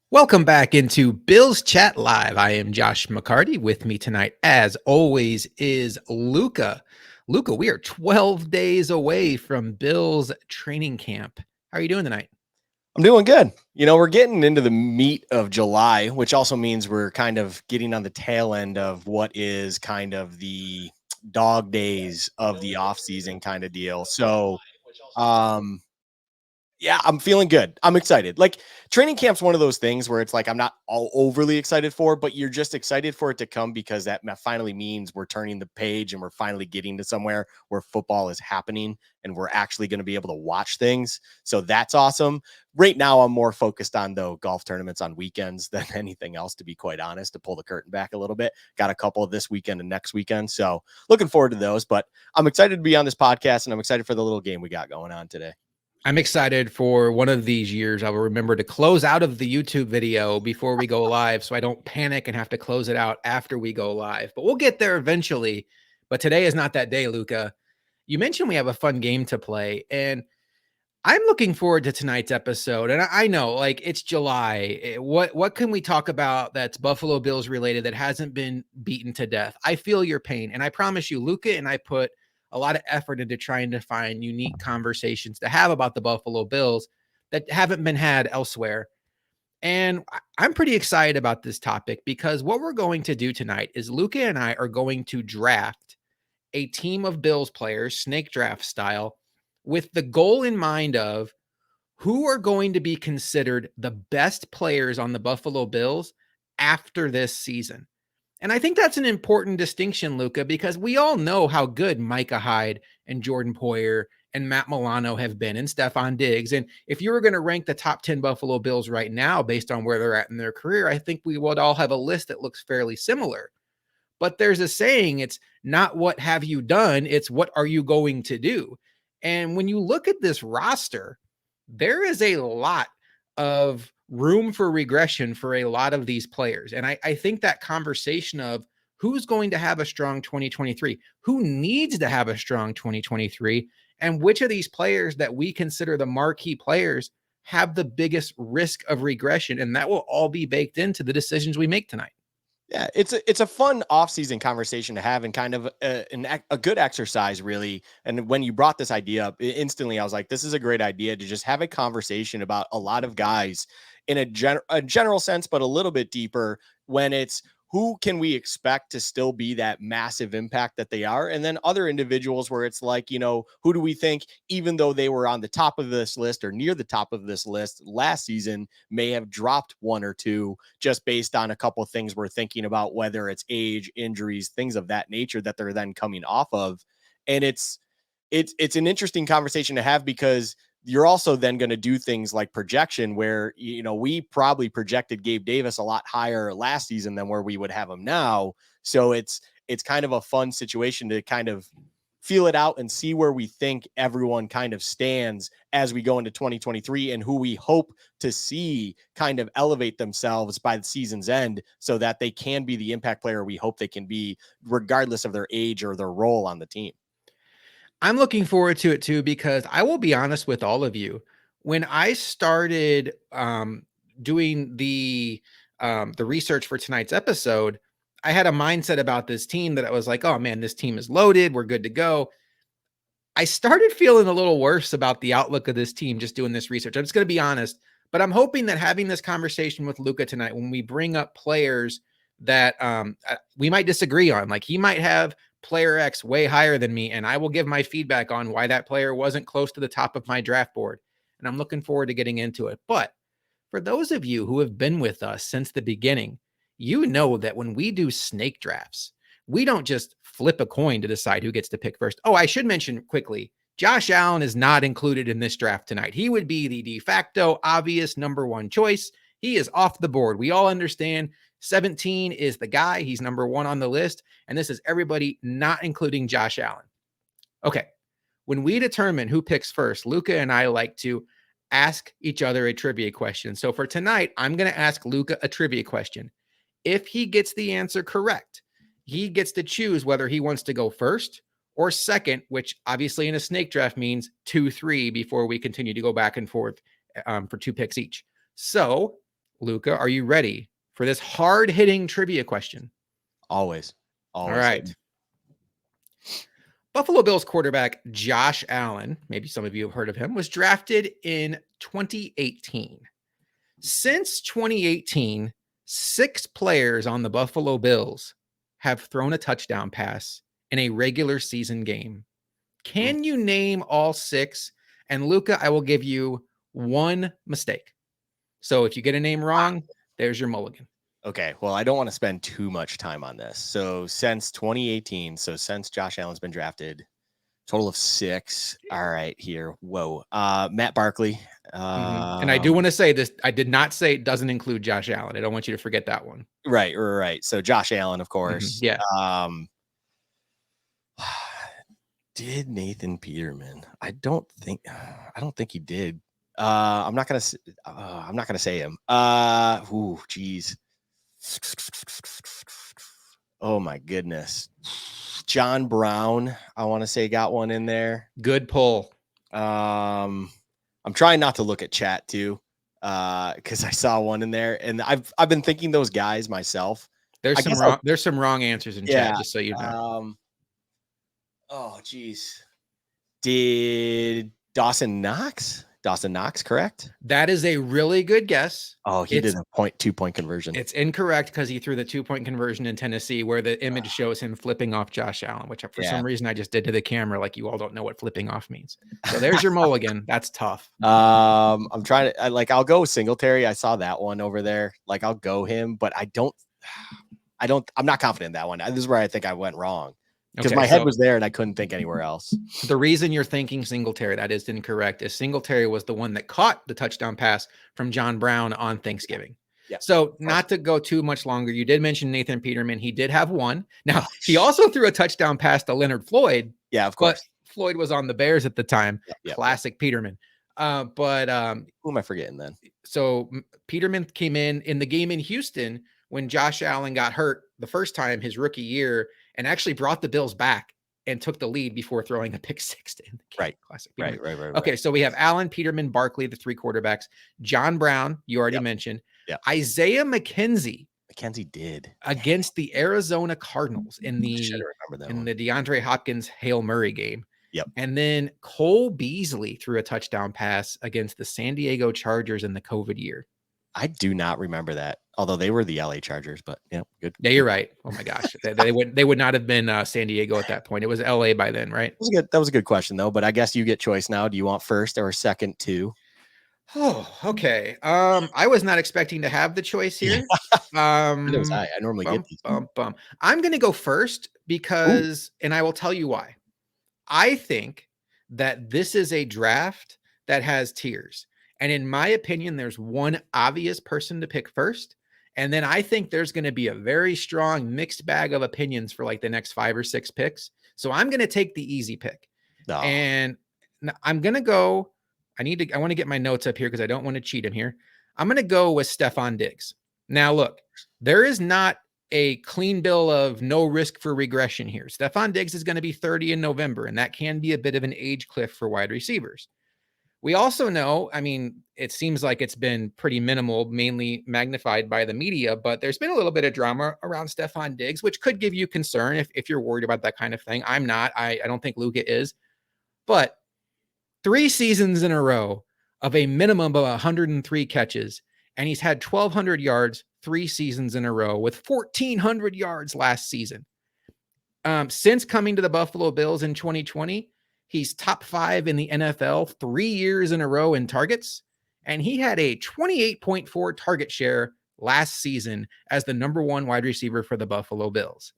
Welcome back into Bills Chat Live. I am Josh McCarty. With me tonight, as always, is Luka. Luka, we are 12 days away from Bills training camp. How are you doing tonight? I'm doing good. We're getting into the meat of July, which also means we're kind of getting on the tail end of what is kind of the dog days of the off season kind of deal. Um, yeah, I'm feeling good. I'm excited. Like training camp's one of those things where it's like I'm not all overly excited for, but you're just excited for it to come because that finally means we're turning the page and we're finally getting to somewhere where football is happening and we're actually going to be able to watch things. So that's awesome. Right now, I'm more focused on though golf tournaments on weekends than anything else, to be quite honest, to pull the curtain back a little bit. Got a couple of this weekend and next weekend. So looking forward to those, but I'm excited to be on this podcast and I'm excited for the little game we got going on today. I'm excited for one of these years. I will remember to close out of the YouTube video before we go live so I don't panic and have to close it out after we go live. But we'll get there eventually. But today is not that day, Luka. You mentioned we have a fun game to play, and I'm looking forward to tonight's episode. And I know, like, it's July. What can we talk about that's Buffalo Bills related that hasn't been beaten to death? I feel your pain. And I promise you, Luka and I put a lot of effort into trying to find unique conversations to have about the Buffalo Bills that haven't been had elsewhere. And I'm pretty excited about this topic because what we're going to do tonight is Luka and I are going to draft a team of Bills players, snake draft style, with the goal in mind of who are going to be considered the best players on the Buffalo Bills after this season. And I think that's an important distinction, Luka, because we all know how good Micah Hyde and Jordan Poyer and Matt Milano have been, and Stephon Diggs. And if you were going to rank the top 10 Buffalo Bills right now based on where they're at in their career, I think we would all have a list that looks fairly similar. But there's a saying, it's not what have you done, it's what are you going to do. And when you look at this roster, there is a lot of room for regression for a lot of these players. And I think that conversation of who's going to have a strong 2023, who needs to have a strong 2023, and which of these players that we consider the marquee players have the biggest risk of regression. And that will all be baked into the decisions we make tonight. Yeah, it's a fun off-season conversation to have and kind of a good exercise, really. And when you brought this idea up, instantly I was like, this is a great idea to just have a conversation about a lot of guys in a general sense, but a little bit deeper when it's who can we expect to still be that massive impact that they are? And then other individuals where it's like, who do we think, even though they were on the top of this list or near the top of this list last season, may have dropped one or two just based on a couple of things we're thinking about, whether it's age, injuries, things of that nature that they're then coming off of. And it's an interesting conversation to have because you're also then going to do things like projection where, we probably projected Gabe Davis a lot higher last season than where we would have him now. So it's kind of a fun situation to kind of feel it out and see where we think everyone kind of stands as we go into 2023 and who we hope to see kind of elevate themselves by the season's end so that they can be the impact player we hope they can be regardless of their age or their role on the team. I'm looking forward to it too, because I will be honest with all of you. When I started doing the research for tonight's episode, I had a mindset about this team that I was like, oh man, this team is loaded. We're good to go. I started feeling a little worse about the outlook of this team just doing this research. I'm just going to be honest, but I'm hoping that having this conversation with Luka tonight, when we bring up players that we might disagree on, like he might have player X way higher than me, and I will give my feedback on why that player wasn't close to the top of my draft board. And I'm looking forward to getting into it. But for those of you who have been with us since the beginning, you know that when we do snake drafts, we don't just flip a coin to decide who gets to pick first. Oh, I should mention quickly, Josh Allen is not included in this draft tonight. He would be the de facto obvious number one choice. He is off the board. We all understand 17 is the guy. He's number one on the list. And this is everybody not including Josh Allen. Okay. When we determine who picks first, Luka and I like to ask each other a trivia question. So for tonight, I'm going to ask Luka a trivia question. If he gets the answer correct, he gets to choose whether he wants to go first or second, which obviously in a snake draft means 2-3 before we continue to go back and forth for two picks each. So Luka, are you ready for this hard-hitting trivia question? Always. All right. Hit me. Buffalo Bills quarterback Josh Allen, maybe some of you have heard of him, was drafted in 2018. Since 2018, 6 players on the Buffalo Bills have thrown a touchdown pass in a regular season game. Can you name all 6? And Luka, I will give you 1 mistake. So if you get a name wrong, there's your mulligan. Okay, well, I don't want to spend too much time on this. So since 2018, so since Josh Allen's been drafted, total of 6. All right, here. Whoa. Matt Barkley. And I do want to say this. I did not say it doesn't include Josh Allen. I don't want you to forget that one. Right. So Josh Allen, of course. Yeah. Did Nathan Peterman? I don't think he did. I'm not gonna say him. Ooh, geez. Oh my goodness. John Brown, I want to say, got one in there. Good pull. I'm trying not to look at chat too, because I saw one in there, and I've been thinking those guys myself. There's some wrong answers in chat, just so you know. Oh geez. Did Dawson Knox? Dawson Knox, correct? That is a really good guess. Oh, he did a 2-point conversion. It's incorrect because he threw the 2-point conversion in Tennessee, where the image shows him flipping off Josh Allen, which for some reason I just did to the camera, like you all don't know what flipping off means. So there's your mulligan. That's tough. I'm trying to I'll go Singletary. I saw that one over there. Like I'll go him, but I'm not confident in that one. This is where I think I went wrong. Because my head was there and I couldn't think anywhere else. The reason you're thinking Singletary, that is incorrect, is Singletary was the one that caught the touchdown pass from John Brown on Thanksgiving. Yeah. So not to go too much longer, you did mention Nathan Peterman. He did have one. Now, he also threw a touchdown pass to Leonard Floyd. Yeah, of course. But Floyd was on the Bears at the time. Classic Peterman. Who am I forgetting then? So Peterman came in the game in Houston when Josh Allen got hurt the first time his rookie year, and actually brought the Bills back and took the lead before throwing a pick 6 to end the game. Right. Classic. Right. Okay, so we have Allen, Peterman, Barkley, the 3 quarterbacks. John Brown, you already mentioned. Yeah. Isaiah McKenzie. McKenzie did. Against the Arizona Cardinals in the DeAndre Hopkins Hail Murray game. Yep. And then Cole Beasley threw a touchdown pass against the San Diego Chargers in the COVID year. I do not remember that, although they were the LA Chargers, but good. Yeah, you're right. Oh my gosh. they would not have been San Diego at that point. It was LA by then, right? That was a good question though, but I guess you get choice now. Do you want first or second too? Oh, okay. I was not expecting to have the choice here. I normally get these. I'm going to go first because, and I will tell you why. I think that this is a draft that has tiers. And in my opinion, there's one obvious person to pick first. And then I think there's going to be a very strong mixed bag of opinions for like the next 5 or 6 picks. So I'm going to take the easy pick. No. And I'm going to go. I want to get my notes up here because I don't want to cheat him here. I'm going to go with Stefon Diggs. Now, look, there is not a clean bill of no risk for regression here. Stefon Diggs is going to be 30 in November, and that can be a bit of an age cliff for wide receivers. We also know, I mean, it seems like it's been pretty minimal, mainly magnified by the media, but there's been a little bit of drama around Stefon Diggs, which could give you concern if you're worried about that kind of thing. I'm not. I don't think Luka is. But 3 seasons in a row of a minimum of 103 catches, and he's had 1,200 yards 3 seasons in a row with 1,400 yards last season. Since coming to the Buffalo Bills in 2020, he's top 5 in the NFL 3 years in a row in targets, and he had a 28.4 target share last season as the number 1 wide receiver for the Buffalo Bills.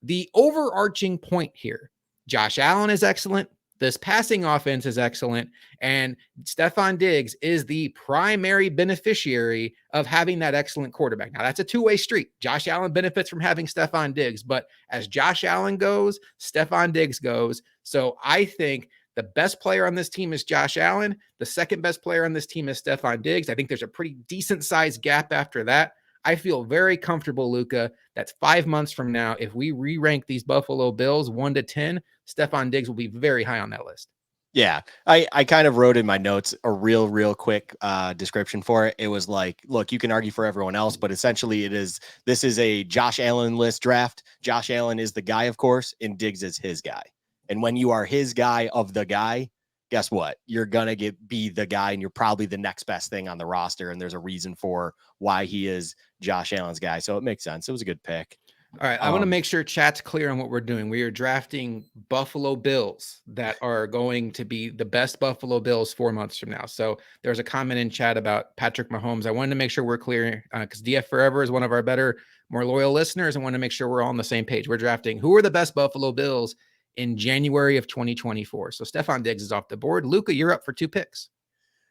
The overarching point here, Josh Allen is excellent. This passing offense is excellent, and Stefon Diggs is the primary beneficiary of having that excellent quarterback. Now, that's a two-way street. Josh Allen benefits from having Stefon Diggs, but as Josh Allen goes, Stefon Diggs goes. So I think the best player on this team is Josh Allen. The second best player on this team is Stefon Diggs. I think there's a pretty decent-sized gap after that. I feel very comfortable, Luka, that 5 months from now, if we re-rank these Buffalo Bills 1 to 10, Stefon Diggs will be very high on that list. Yeah, I kind of wrote in my notes a real quick description for it. It was like, look, you can argue for everyone else, but essentially this is a Josh Allen list draft. Josh Allen is the guy, of course, and Diggs is his guy. And when you are his guy of the guy, guess what? You're gonna be the guy, and you're probably the next best thing on the roster. And there's a reason for why he is Josh Allen's guy. So it makes sense. It was a good pick. All right, I want to make sure chat's clear on what we're doing. We are drafting Buffalo Bills that are going to be the best Buffalo Bills 4 months from now. So there's a comment in chat about Patrick Mahomes. I wanted to make sure we're clear because DF Forever is one of our better, more loyal listeners. I want to make sure we're all on the same page. We're drafting who are the best Buffalo Bills in January of 2024. So Stephon Diggs is off the board. Luka, you're up for 2 picks.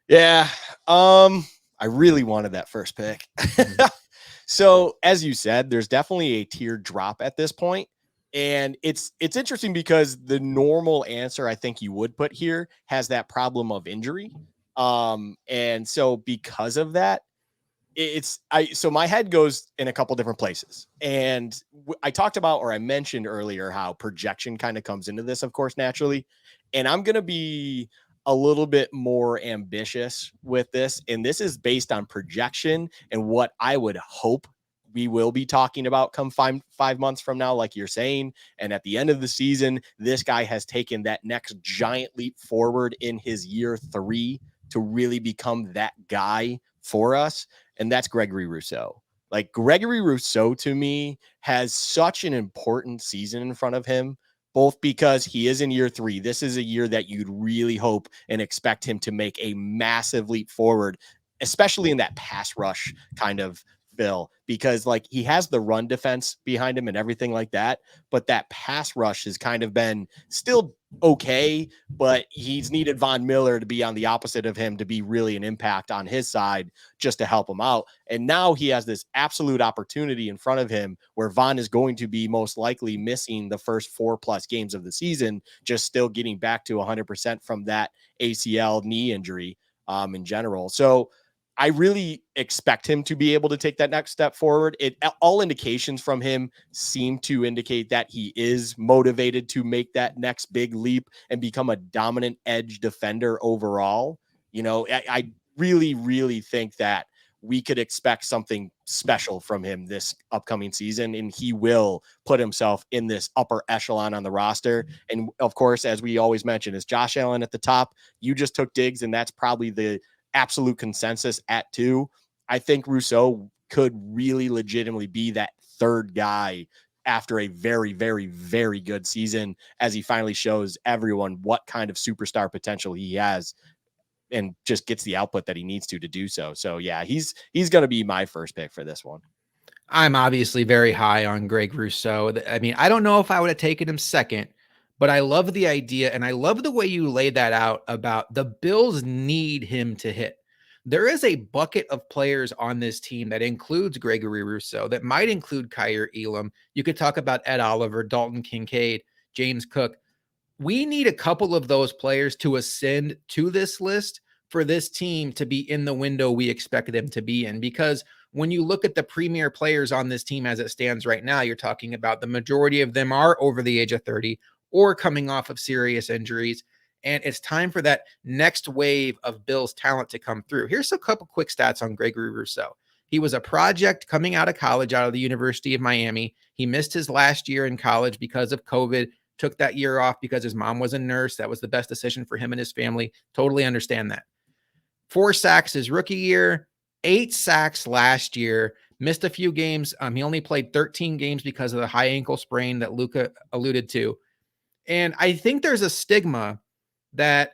Yeah, I really wanted that first pick. So, as you said, there's definitely a tier drop at this point. And it's interesting because the normal answer I think you would put here has that problem of injury. And so because of that, so my head goes in a couple different places. And I talked about, or I mentioned earlier, how projection kind of comes into this, of course, naturally. And I'm going to be a little bit more ambitious with this. And this is based on projection and what I would hope we will be talking about come 5 months from now, like you're saying. And at the end of the season, this guy has taken that next giant leap forward in his year 3 to really become that guy for us. And that's Gregory Rousseau. Like, Gregory Rousseau to me has such an important season in front of him, both because he is in year 3. This is a year that you'd really hope and expect him to make a massive leap forward, especially in that pass rush kind of fill, because like he has the run defense behind him and everything like that, but that pass rush has kind of been still okay, but he's needed Von Miller to be on the opposite of him to be really an impact on his side just to help him out. And now he has this absolute opportunity in front of him where Von is going to be most likely missing the first 4+ games of the season, just still getting back to 100% from that ACL knee injury in general. So I really expect him to be able to take that next step forward. All indications from him seem to indicate that he is motivated to make that next big leap and become a dominant edge defender overall. You know, I really think that we could expect something special from him this upcoming season, and he will put himself in this upper echelon on the roster. And of course, as we always mention, is Josh Allen at the top. You just took Diggs, and that's probably the absolute consensus at 2. I think Rousseau could really legitimately be that third guy after a very good season, as he finally shows everyone what kind of superstar potential he has and just gets the output that he needs to do so. So yeah, he's going to be my first pick for this one. I'm obviously very high on Greg Rousseau. I mean, I don't know if I would have taken him second, but I love the idea. And I love the way you laid that out about the Bills need him to hit. There is a bucket of players on this team that includes Gregory Rousseau, that might include Kyer Elam. You could talk about Ed Oliver, Dalton Kincaid, James Cook. We need a couple of those players to ascend to this list for this team to be in the window we expect them to be in. Because when you look at the premier players on this team as it stands right now, you're talking about the majority of them are over the age of 30 or coming off of serious injuries. And it's time for that next wave of Bills talent to come through. Here's a couple quick stats on Gregory Rousseau. He was a project coming out of college, out of the University of Miami. He missed his last year in college because of COVID, took that year off because his mom was a nurse. That was the best decision for him and his family. Totally understand that. 4 sacks his rookie year, 8 sacks last year, missed a few games. He only played 13 games because of the high ankle sprain that Luka alluded to. And I think there's a stigma that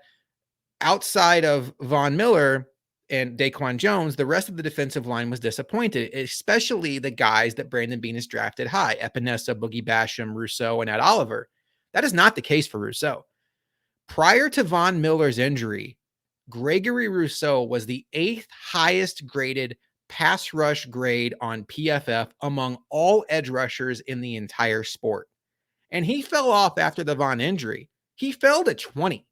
outside of Von Miller and Daquan Jones, the rest of the defensive line was disappointed, especially the guys that Brandon Beane has drafted high: Epinesa, Boogie Basham, Rousseau, and Ed Oliver. That is not the case for Rousseau. Prior to Von Miller's injury, Gregory Rousseau was the 8th highest graded pass rush grade on PFF among all edge rushers in the entire sport. And he fell off after the Von injury. He fell to 20.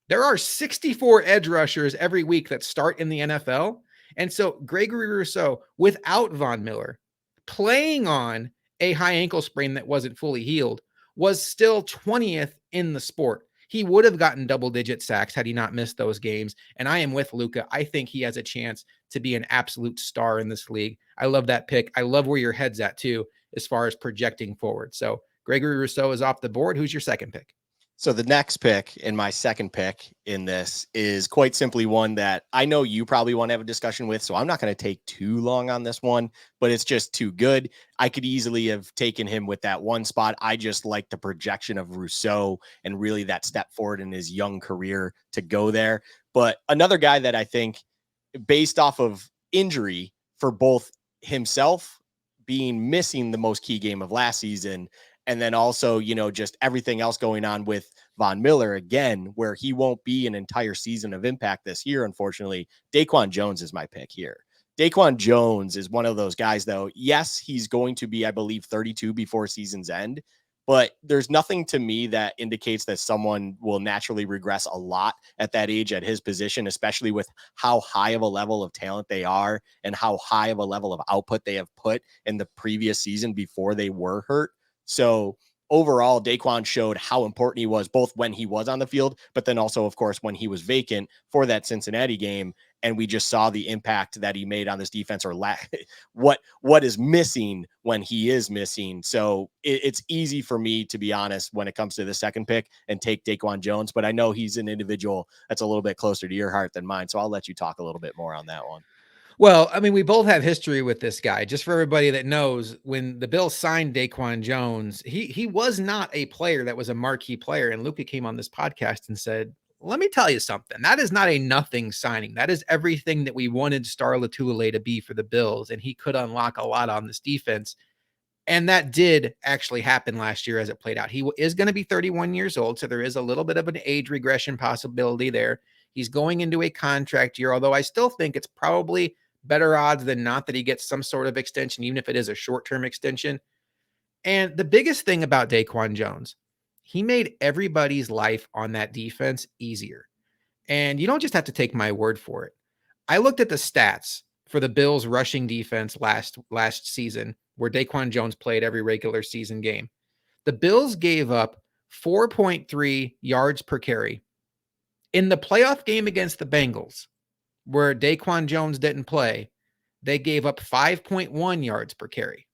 There are 64 edge rushers every week that start in the NFL. And so Gregory Rousseau, without Von Miller, playing on a high ankle sprain that wasn't fully healed, was still 20th in the sport. He would have gotten double-digit sacks had he not missed those games. And I am with Luka. I think he has a chance to be an absolute star in this league. I love that pick. I love where your head's at too, as far as projecting forward. So Gregory Rousseau is off the board. Who's your second pick? So the next pick and my second pick in this is quite simply one that I know you probably want to have a discussion with. So I'm not going to take too long on this one, but it's just too good. I could easily have taken him with that one spot. I just like the projection of Rousseau and really that step forward in his young career to go there. But another guy that I think, based off of injury for both himself being missing the most key game of last season, and then also, just everything else going on with Von Miller again, where he won't be an entire season of impact this year, unfortunately. Daquan Jones is my pick here. Daquan Jones is one of those guys, though. Yes, he's going to be, I believe, 32 before season's end, but there's nothing to me that indicates that someone will naturally regress a lot at that age at his position, especially with how high of a level of talent they are and how high of a level of output they have put in the previous season before they were hurt. So overall, Daquan showed how important he was, both when he was on the field, but then also, of course, when he was vacant for that Cincinnati game. And we just saw the impact that he made on this defense, or what is missing when he is missing. So it's easy for me, to be honest, when it comes to the second pick and take Daquan Jones. But I know he's an individual that's a little bit closer to your heart than mine. So I'll let you talk a little bit more on that one. Well, I mean, we both have history with this guy. Just for everybody that knows, when the Bills signed Daquan Jones, he was not a player that was a marquee player. And Luka came on this podcast and said, let me tell you something. That is not a nothing signing. That is everything that we wanted Star Lotulelei to be for the Bills. And he could unlock a lot on this defense. And that did actually happen last year as it played out. He is going to be 31 years old, so there is a little bit of an age regression possibility there. He's going into a contract year, although I still think it's probably better odds than not that he gets some sort of extension, even if it is a short-term extension. And the biggest thing about Daquan Jones, he made everybody's life on that defense easier. And you don't just have to take my word for it. I looked at the stats for the Bills rushing defense last season, where Daquan Jones played every regular season game. The Bills gave up 4.3 yards per carry. In the playoff game against the Bengals, where Daquan Jones didn't play, they gave up 5.1 yards per carry.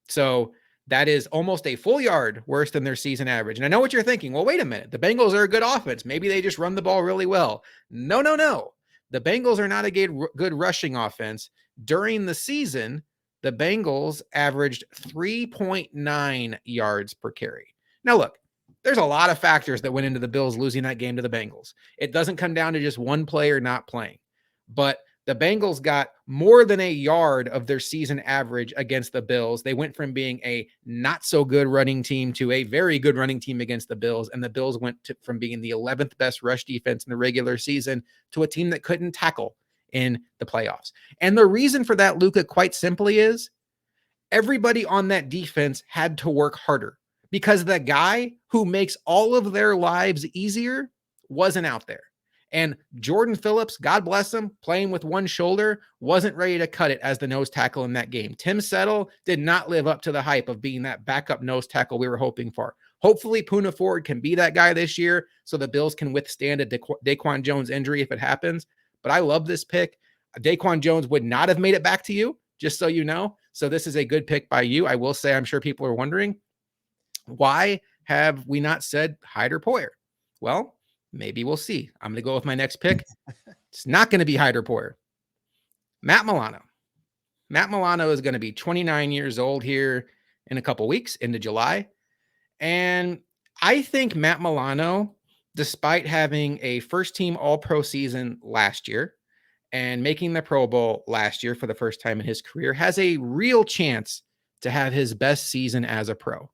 So that is almost a full yard worse than their season average. And I know what you're thinking. Well, wait a minute. The Bengals are a good offense. Maybe they just run the ball really well. No. The Bengals are not a good rushing offense. During the season, the Bengals averaged 3.9 yards per carry. Now, look, there's a lot of factors that went into the Bills losing that game to the Bengals. It doesn't come down to just one player not playing. But the Bengals got more than a yard of their season average against the Bills. They went from being a not so good running team to a very good running team against the Bills. And the Bills went from being the 11th best rush defense in the regular season to a team that couldn't tackle in the playoffs. And the reason for that, Luka, quite simply is everybody on that defense had to work harder, because the guy who makes all of their lives easier wasn't out there. And Jordan Phillips, God bless him, playing with one shoulder, wasn't ready to cut it as the nose tackle in that game. Tim Settle did not live up to the hype of being that backup nose tackle we were hoping for. Hopefully, Poona Ford can be that guy this year so the Bills can withstand a Daquan Jones injury if it happens. But I love this pick. Daquan Jones would not have made it back to you, just so you know. So this is a good pick by you. I will say, I'm sure people are wondering, why have we not said Hyder Poyer? Well, maybe we'll see. I'm going to go with my next pick. It's not going to be Hyder Poyer. Matt Milano. Matt Milano is going to be 29 years old here in a couple weeks into July. And I think Matt Milano, despite having a first-team All-Pro season last year and making the Pro Bowl last year for the first time in his career, has a real chance to have his best season as a pro.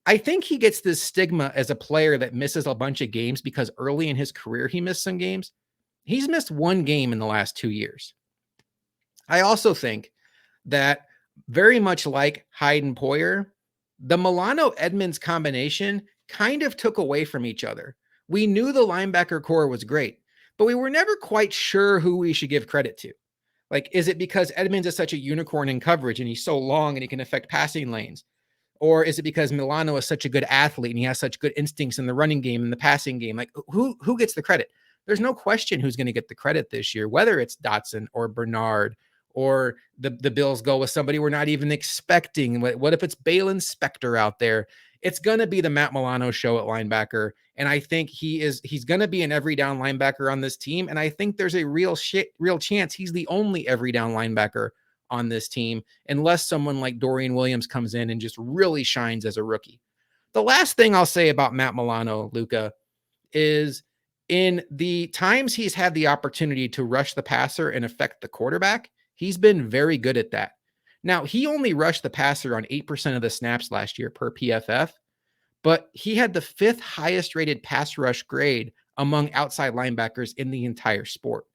I think he gets this stigma as a player that misses a bunch of games because early in his career, he missed some games. He's missed one game in the last 2 years. I also think that, very much like Hyden Poyer, the Milano-Edmonds combination kind of took away from each other. We knew the linebacker core was great, but we were never quite sure who we should give credit to. Like, is it because Edmonds is such a unicorn in coverage and he's so long and he can affect passing lanes? Or is it because Milano is such a good athlete and he has such good instincts in the running game and the passing game? Like who gets the credit? There's no question who's going to get the credit this year, whether it's Dotson or Bernard or the Bills go with somebody we're not even expecting. What if it's Balin Spector out there? It's going to be the Matt Milano show at linebacker. And I think he's going to be an every down linebacker on this team. And I think there's a real chance he's the only every down linebacker on this team, unless someone like Dorian Williams comes in and just really shines as a rookie. The last thing I'll say about Matt Milano, Luka, is in the times he's had the opportunity to rush the passer and affect the quarterback, he's been very good at that. Now, he only rushed the passer on 8% of the snaps last year per PFF, but he had the 5th highest rated pass rush grade among outside linebackers in the entire sport.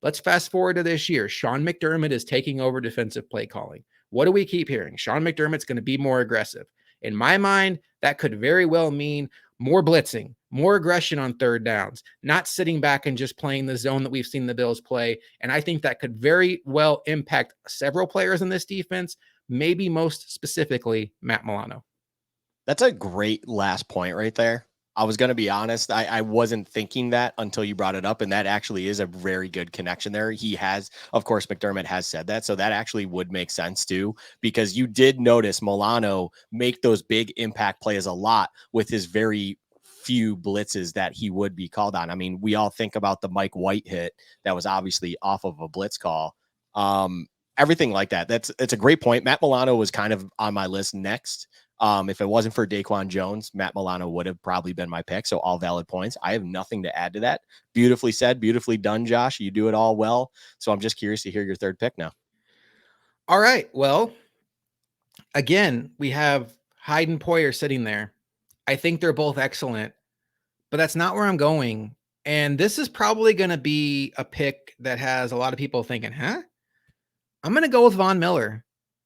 Let's fast forward to this year. Sean McDermott is taking over defensive play calling. What do we keep hearing? Sean McDermott's going to be more aggressive. In my mind, that could very well mean more blitzing, more aggression on third downs, not sitting back and just playing the zone that we've seen the Bills play. And I think that could very well impact several players in this defense, maybe most specifically Matt Milano. That's a great last point right there. I was going to be honest. I wasn't thinking that until you brought it up. And that actually is a very good connection there. He has, of course, McDermott has said that. So that actually would make sense too, because you did notice Milano make those big impact plays a lot with his very few blitzes that he would be called on. I mean, we all think about the Mike White hit that was obviously off of a blitz call. Everything like that. It's a great point. Matt Milano was kind of on my list next. If it wasn't for Daquan Jones, Matt Milano would have probably been my pick. So all valid points. I have nothing to add to that. Beautifully said, beautifully done, Josh. You do it all well. So I'm just curious to hear your third pick now. All right. Well, again, we have Hyde and Poyer sitting there. I think they're both excellent, but that's not where I'm going. And this is probably going to be a pick that has a lot of people thinking, huh? I'm going to go with Von Miller.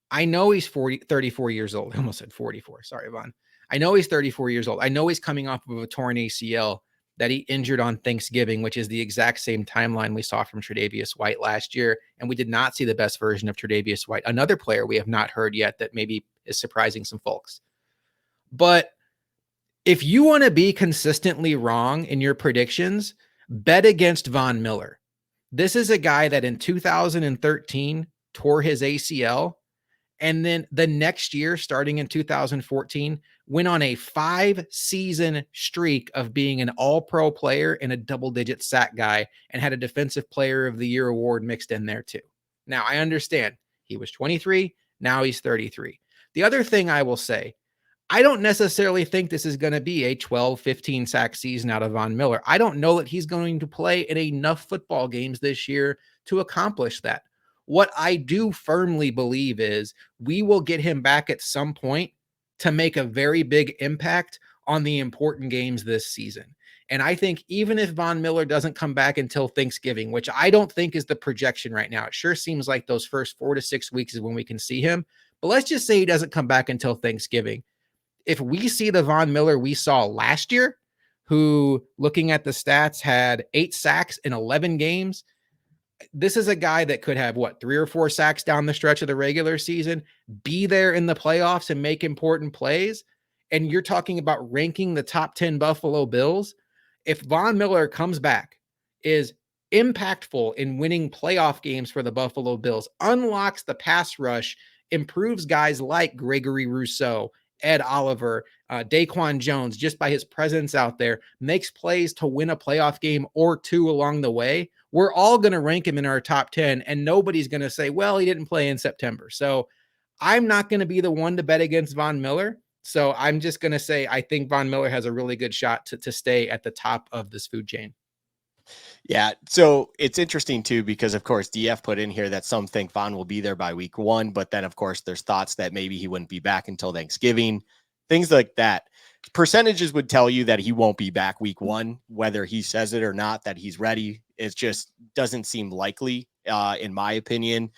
I know he's 34 years old. I almost said 44. Sorry, Von. I know he's 34 years old. I know he's coming off of a torn ACL that he injured on Thanksgiving, which is the exact same timeline we saw from Tre'Davious White last year. And we did not see the best version of Tre'Davious White, another player we have not heard yet that maybe is surprising some folks. But if you want to be consistently wrong in your predictions, bet against Von Miller. This is a guy that in 2013 tore his ACL. And then the next year, starting in 2014, went on a 5-season streak of being an all-pro player and a double-digit sack guy, and had a Defensive Player of the Year award mixed in there too. Now, I understand he was 23. Now he's 33. The other thing I will say, I don't necessarily think this is going to be a 12, 15 sack season out of Von Miller. I don't know that he's going to play in enough football games this year to accomplish that. What I do firmly believe is we will get him back at some point to make a very big impact on the important games this season. And I think even if Von Miller doesn't come back until Thanksgiving, which I don't think is the projection right now, it sure seems like those first 4 to 6 weeks is when we can see him. But let's just say he doesn't come back until Thanksgiving. If we see the Von Miller we saw last year, who, looking at the stats, had 8 sacks in 11 games, this is a guy that could have 3 or 4 sacks down the stretch of the regular season, be there in the playoffs and make important plays. And you're talking about ranking the top 10 Buffalo Bills. If Von Miller comes back, is impactful in winning playoff games for the Buffalo Bills, unlocks the pass rush, improves guys like Gregory Rousseau, Ed Oliver, Daquan Jones, just by his presence out there, makes plays to win a playoff game or 2 along the way, we're all going to rank him in our top 10, and nobody's going to say, well, he didn't play in September. So I'm not going to be the one to bet against Von Miller. So I'm just going to say I think Von Miller has a really good shot to stay at the top of this food chain. Yeah, so it's interesting too, because of course DF put in here that some think Von will be there by week 1, but then of course there's thoughts that maybe he wouldn't be back until Thanksgiving, things like that. Percentages would tell you that he won't be back week 1, whether he says it or not, that he's ready. It just doesn't seem likely, in my opinion.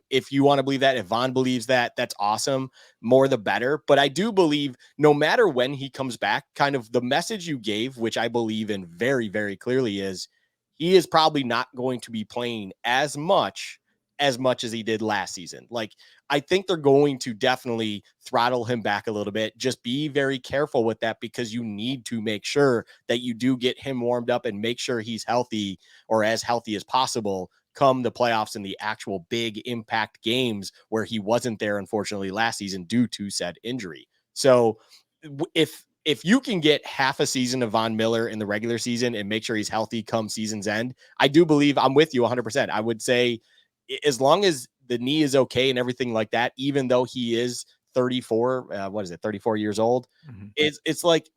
If you want to believe that, if Von believes that, that's awesome. More the better. But I do believe no matter when he comes back, kind of the message you gave, which I believe in very, very clearly, is he is probably not going to be playing as much as much as he did last season. Like, I think they're going to definitely throttle him back a little bit. Just be very careful with that, because you need to make sure that you do get him warmed up and make sure he's healthy, or as healthy as possible, come the playoffs and the actual big impact games where he wasn't there, unfortunately, last season due to said injury. So if you can get half a season of Von Miller in the regular season and make sure he's healthy come season's end, I do believe I'm with you 100%. I would say, as long as the knee is okay and everything like that, even though he is 34, 34 years old, it's like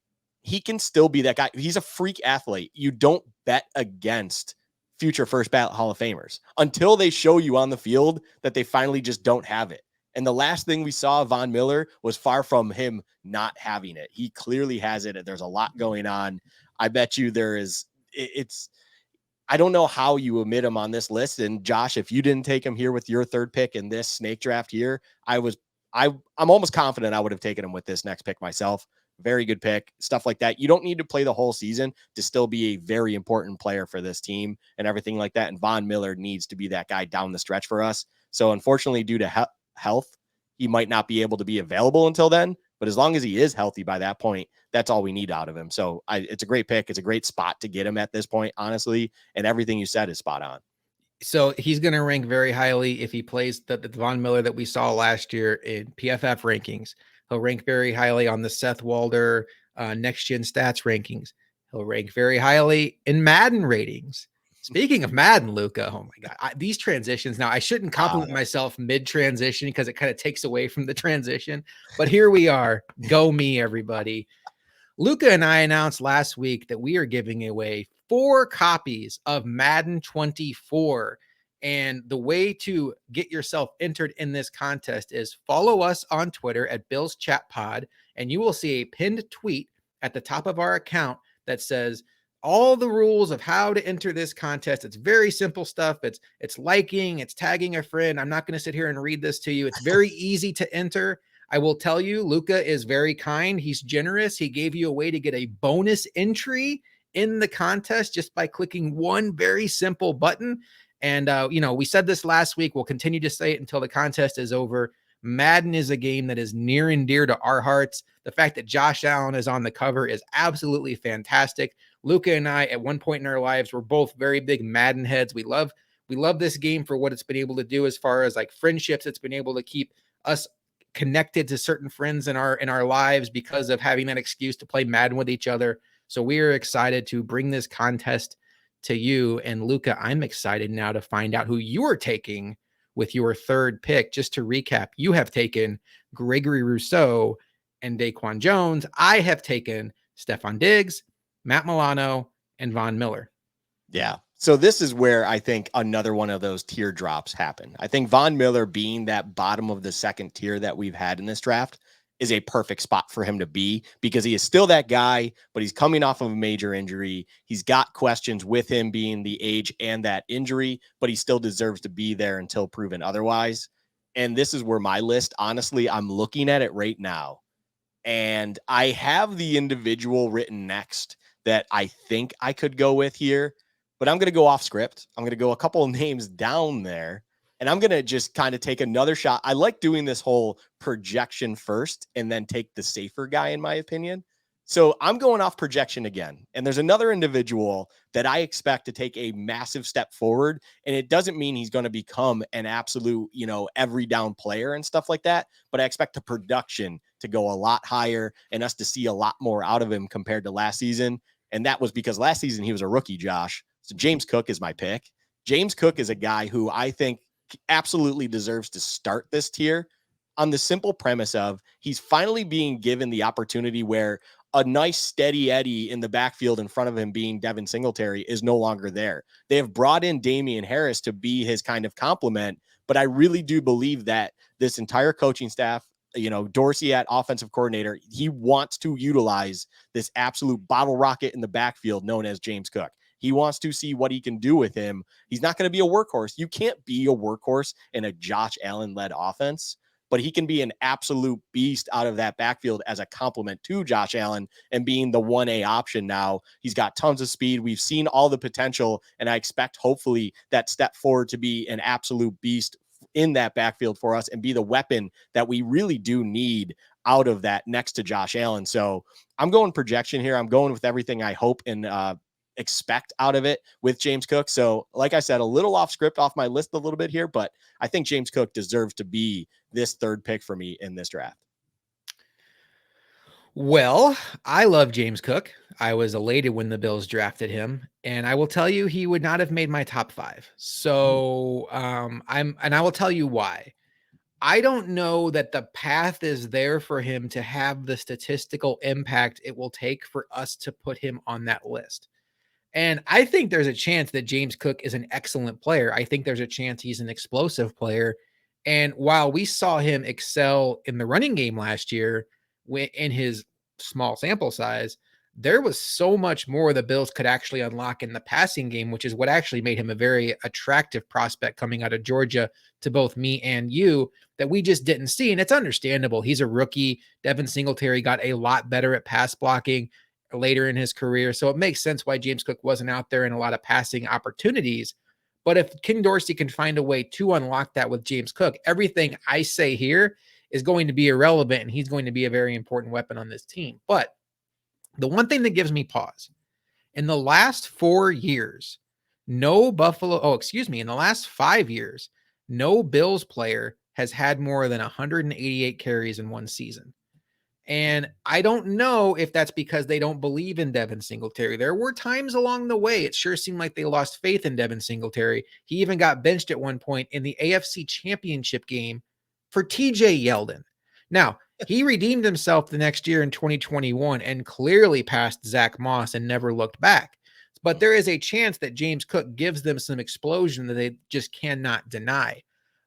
he can still be that guy. He's a freak athlete. You don't bet against future first ballot Hall of Famers until they show you on the field that they finally just don't have it. And the last thing we saw of Von Miller was far from him not having it. He clearly has it. There's a lot going on. I bet you there is. I don't know how you omit him on this list. And Josh, if you didn't take him here with your third pick in this snake draft here, I'm almost confident I would have taken him with this next pick myself. Very good pick, stuff like that. You don't need to play the whole season to still be a very important player for this team and everything like that. And Von Miller needs to be that guy down the stretch for us. So unfortunately, due to health, he might not be able to be available until then. But as long as he is healthy by that point, that's all we need out of him. So it's a great pick. It's a great spot to get him at this point, honestly. And everything you said is spot on. So he's going to rank very highly if he plays the Von Miller that we saw last year in PFF rankings. He'll rank very highly on the Seth Walder next gen stats rankings. He'll rank very highly in Madden ratings. Speaking of Madden, Luka, oh my God, these transitions. Now, I shouldn't compliment myself mid transition because it kind of takes away from the transition. But here we are. Go me, everybody. Luka and I announced last week that we are giving away 4 copies of Madden 24. And the way to get yourself entered in this contest is follow us on Twitter at Bill's Chat Pod, and you will see a pinned tweet at the top of our account that says all the rules of how to enter this contest. It's very simple stuff. It's liking, it's tagging a friend. I'm not going to sit here and read this to you. It's very easy to enter. I will tell you, Luka is very kind. He's generous. He gave you a way to get a bonus entry in the contest just by clicking one very simple button. And, we said this last week. We'll continue to say it until the contest is over. Madden is a game that is near and dear to our hearts. The fact that Josh Allen is on the cover is absolutely fantastic. Luka and I, at one point in our lives, were both very big Madden heads. We love this game for what it's been able to do as far as like friendships. It's been able to keep us connected to certain friends in our lives because of having that excuse to play Madden with each other. So we are excited to bring this contest to you. And Luka, I'm excited now to find out who you are taking with your third pick. Just to recap, you have taken Gregory Rousseau and Daquan Jones. I have taken Stephon Diggs, Matt Milano, and Von Miller. Yeah. So this is where I think another one of those teardrops happen. I think Von Miller being that bottom of the second tier that we've had in this draft is a perfect spot for him to be, because he is still that guy, but he's coming off of a major injury. He's got questions with him being the age and that injury, but he still deserves to be there until proven otherwise. And this is where my list, honestly, I'm looking at it right now, and I have the individual written next that I think I could go with here, but I'm going to go off script. I'm going to go a couple of names down there, and I'm going to just kind of take another shot. I like doing this whole projection first and then take the safer guy, in my opinion. So I'm going off projection again. And there's another individual that I expect to take a massive step forward. And it doesn't mean he's going to become an absolute, every down player and stuff like that. But I expect the production to go a lot higher and us to see a lot more out of him compared to last season. And that was because last season he was a rookie, Josh. So James Cook is my pick. James Cook is a guy who I think absolutely deserves to start this tier on the simple premise of he's finally being given the opportunity where a nice steady Eddie in the backfield in front of him being Devin Singletary is no longer there. They have brought in Damian Harris to be his kind of complement, but I really do believe that this entire coaching staff, Dorsey at offensive coordinator, he wants to utilize this absolute bottle rocket in the backfield known as James Cook. He wants to see what he can do with him. He's not going to be a workhorse. You can't be a workhorse in a Josh Allen-led offense. but he can be an absolute beast out of that backfield as a complement to Josh Allen and being the 1A option now. He's got tons of speed. We've seen all the potential, and I expect hopefully that step forward to be an absolute beast in that backfield for us and be the weapon that we really do need out of that next to Josh Allen. So I'm going projection here. I'm going with everything I hope and expect out of it with James Cook. So like I said, a little off script, off my list a little bit here, but I think James Cook deserves to be this third pick for me in this draft. Well, I love James Cook. I was elated when the Bills drafted him, and I will tell you he would not have made my top 5. So, I will tell you why. I don't know that the path is there for him to have the statistical impact it will take for us to put him on that list. And I think there's a chance that James Cook is an excellent player. I think there's a chance he's an explosive player. And while we saw him excel in the running game last year in his small sample size, there was so much more the Bills could actually unlock in the passing game, which is what actually made him a very attractive prospect coming out of Georgia to both me and you that we just didn't see. And it's understandable. He's a rookie. Devin Singletary got a lot better at pass blocking later in his career. So it makes sense why James Cook wasn't out there in a lot of passing opportunities. But if Ken Dorsey can find a way to unlock that with James Cook, everything I say here is going to be irrelevant, and he's going to be a very important weapon on this team. But the one thing that gives me pause, in the last 4 years, in the last 5 years, no Bills player has had more than 188 carries in one season. And I don't know if that's because they don't believe in Devin Singletary. There were times along the way it sure seemed like they lost faith in Devin Singletary. He even got benched at one point in the AFC Championship game for TJ Yeldon. Now, he redeemed himself the next year in 2021 and clearly passed Zach Moss and never looked back. But there is a chance that James Cook gives them some explosion that they just cannot deny.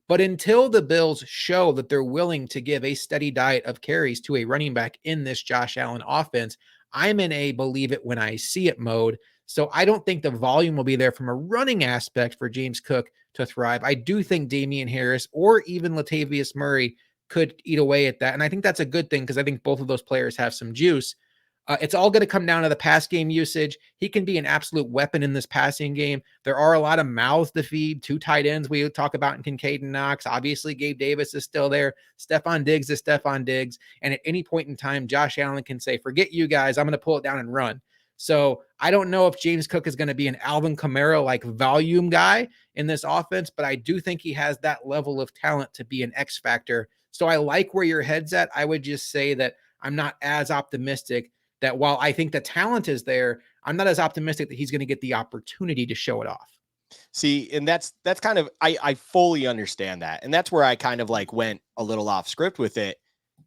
But until the Bills show that they're willing to give a steady diet of carries to a running back in this Josh Allen offense, I'm in a believe it when I see it mode. So I don't think the volume will be there from a running aspect for James Cook to thrive. I do think Damian Harris or even Latavius Murray could eat away at that. And I think that's a good thing because I think both of those players have some juice. It's all going to come down to the pass game usage. He can be an absolute weapon in this passing game. There are a lot of mouths to feed, 2 tight ends we talk about in Kincaid and Knox. Obviously, Gabe Davis is still there. Stephon Diggs is Stephon Diggs. And at any point in time, Josh Allen can say, forget you guys, I'm going to pull it down and run. So I don't know if James Cook is going to be an Alvin Kamara-like volume guy in this offense, but I do think he has that level of talent to be an X factor. So I like where your head's at. I would just say that I'm not as optimistic that while I think the talent is there, I'm not as optimistic that he's going to get the opportunity to show it off. See, and that's kind of, I fully understand that. And that's where I kind of like went a little off script with it.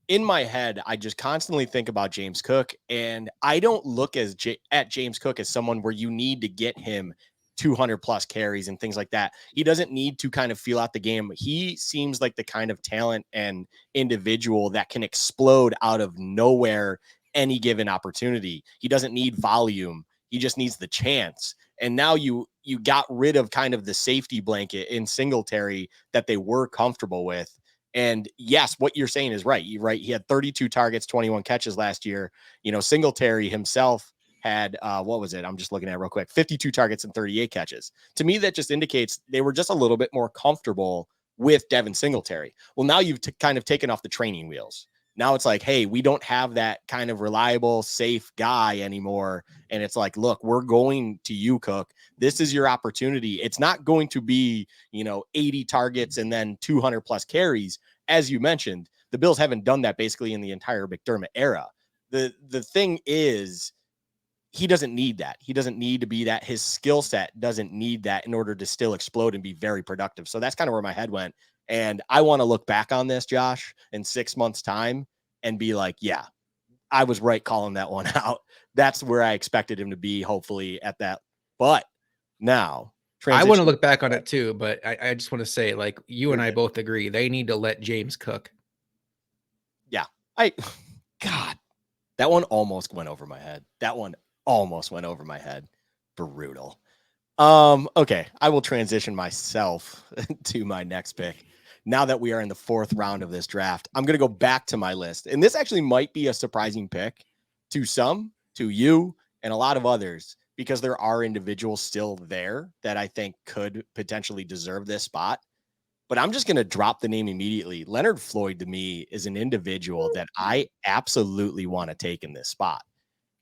In my head, I just constantly think about James Cook, and I don't look at James Cook as someone where you need to get him 200 plus carries and things like that. He doesn't need to kind of feel out the game. He seems like the kind of talent and individual that can explode out of nowhere any given opportunity. He doesn't need volume. He just needs the chance. And now you got rid of kind of the safety blanket in Singletary that they were comfortable with. And yes, what you're saying is right. You're right. He had 32 targets, 21 catches last year. You know, Singletary himself had, what was it? I'm just looking at it real quick, 52 targets and 38 catches. To me, that just indicates they were just a little bit more comfortable with Devin Singletary. Well, now you've kind of taken off the training wheels. Now it's like, hey, we don't have that kind of reliable, safe guy anymore. And it's like, look, we're going to you, Cook. This is your opportunity. It's not going to be, 80 targets and then 200 plus carries. As you mentioned, the Bills haven't done that basically in the entire McDermott era. The thing is, he doesn't need that. He doesn't need to be that. His skill set doesn't need that in order to still explode and be very productive. So that's kind of where my head went. And I want to look back on this, Josh, in 6 months' time and be like, yeah, I was right calling that one out. That's where I expected him to be, hopefully, at that. But now, I want to look back on it too, but I just want to say, like, you and I good. both agree, they need to let James cook. Yeah. God, that one almost went over my head. Brutal. Okay, I will transition myself to my next pick. now that we are in the 4th round of this draft, I'm going to go back to my list. And this actually might be a surprising pick to some, to you, and a lot of others, because there are individuals still there that I think could potentially deserve this spot. But I'm just going to drop the name immediately. Leonard Floyd to me is an individual that I absolutely want to take in this spot.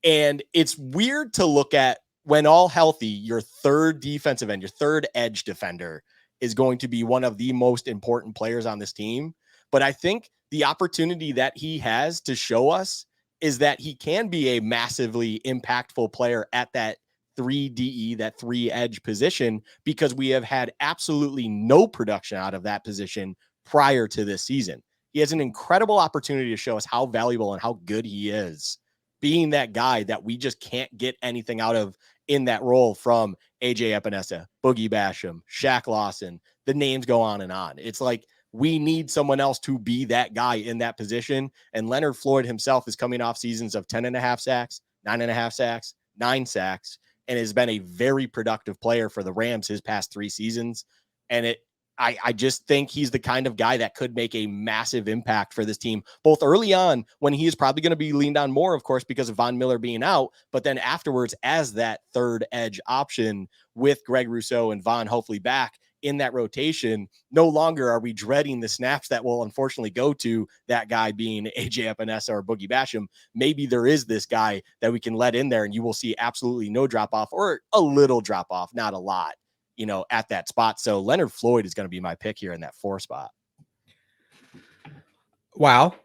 And it's weird to look at when all healthy, your third defensive end, your third edge defender is going to be one of the most important players on this team. But I think the opportunity that he has to show us is that he can be a massively impactful player at that 3DE, that 3 edge position, because we have had absolutely no production out of that position prior to this season. He has an incredible opportunity to show us how valuable and how good he is, being that guy that we just can't get anything out of in that role from AJ Epinesa, Boogie Basham, Shaq Lawson. The names go on and on. It's like we need someone else to be that guy in that position. And Leonard Floyd himself is coming off seasons of 10.5 sacks, 9.5 sacks, 9 sacks, and has been a very productive player for the Rams his past 3 seasons. And I just think he's the kind of guy that could make a massive impact for this team, both early on when he is probably going to be leaned on more, of course, because of Von Miller being out, but then afterwards as that third edge option with Greg Rousseau and Von hopefully back in that rotation. No longer are we dreading the snaps that will unfortunately go to that guy being AJ Epinesa or Boogie Basham. Maybe there is this guy that we can let in there and you will see absolutely no drop off, or a little drop off, not a lot, at that spot. So Leonard Floyd is going to be my pick here in that 4 spot. Wow.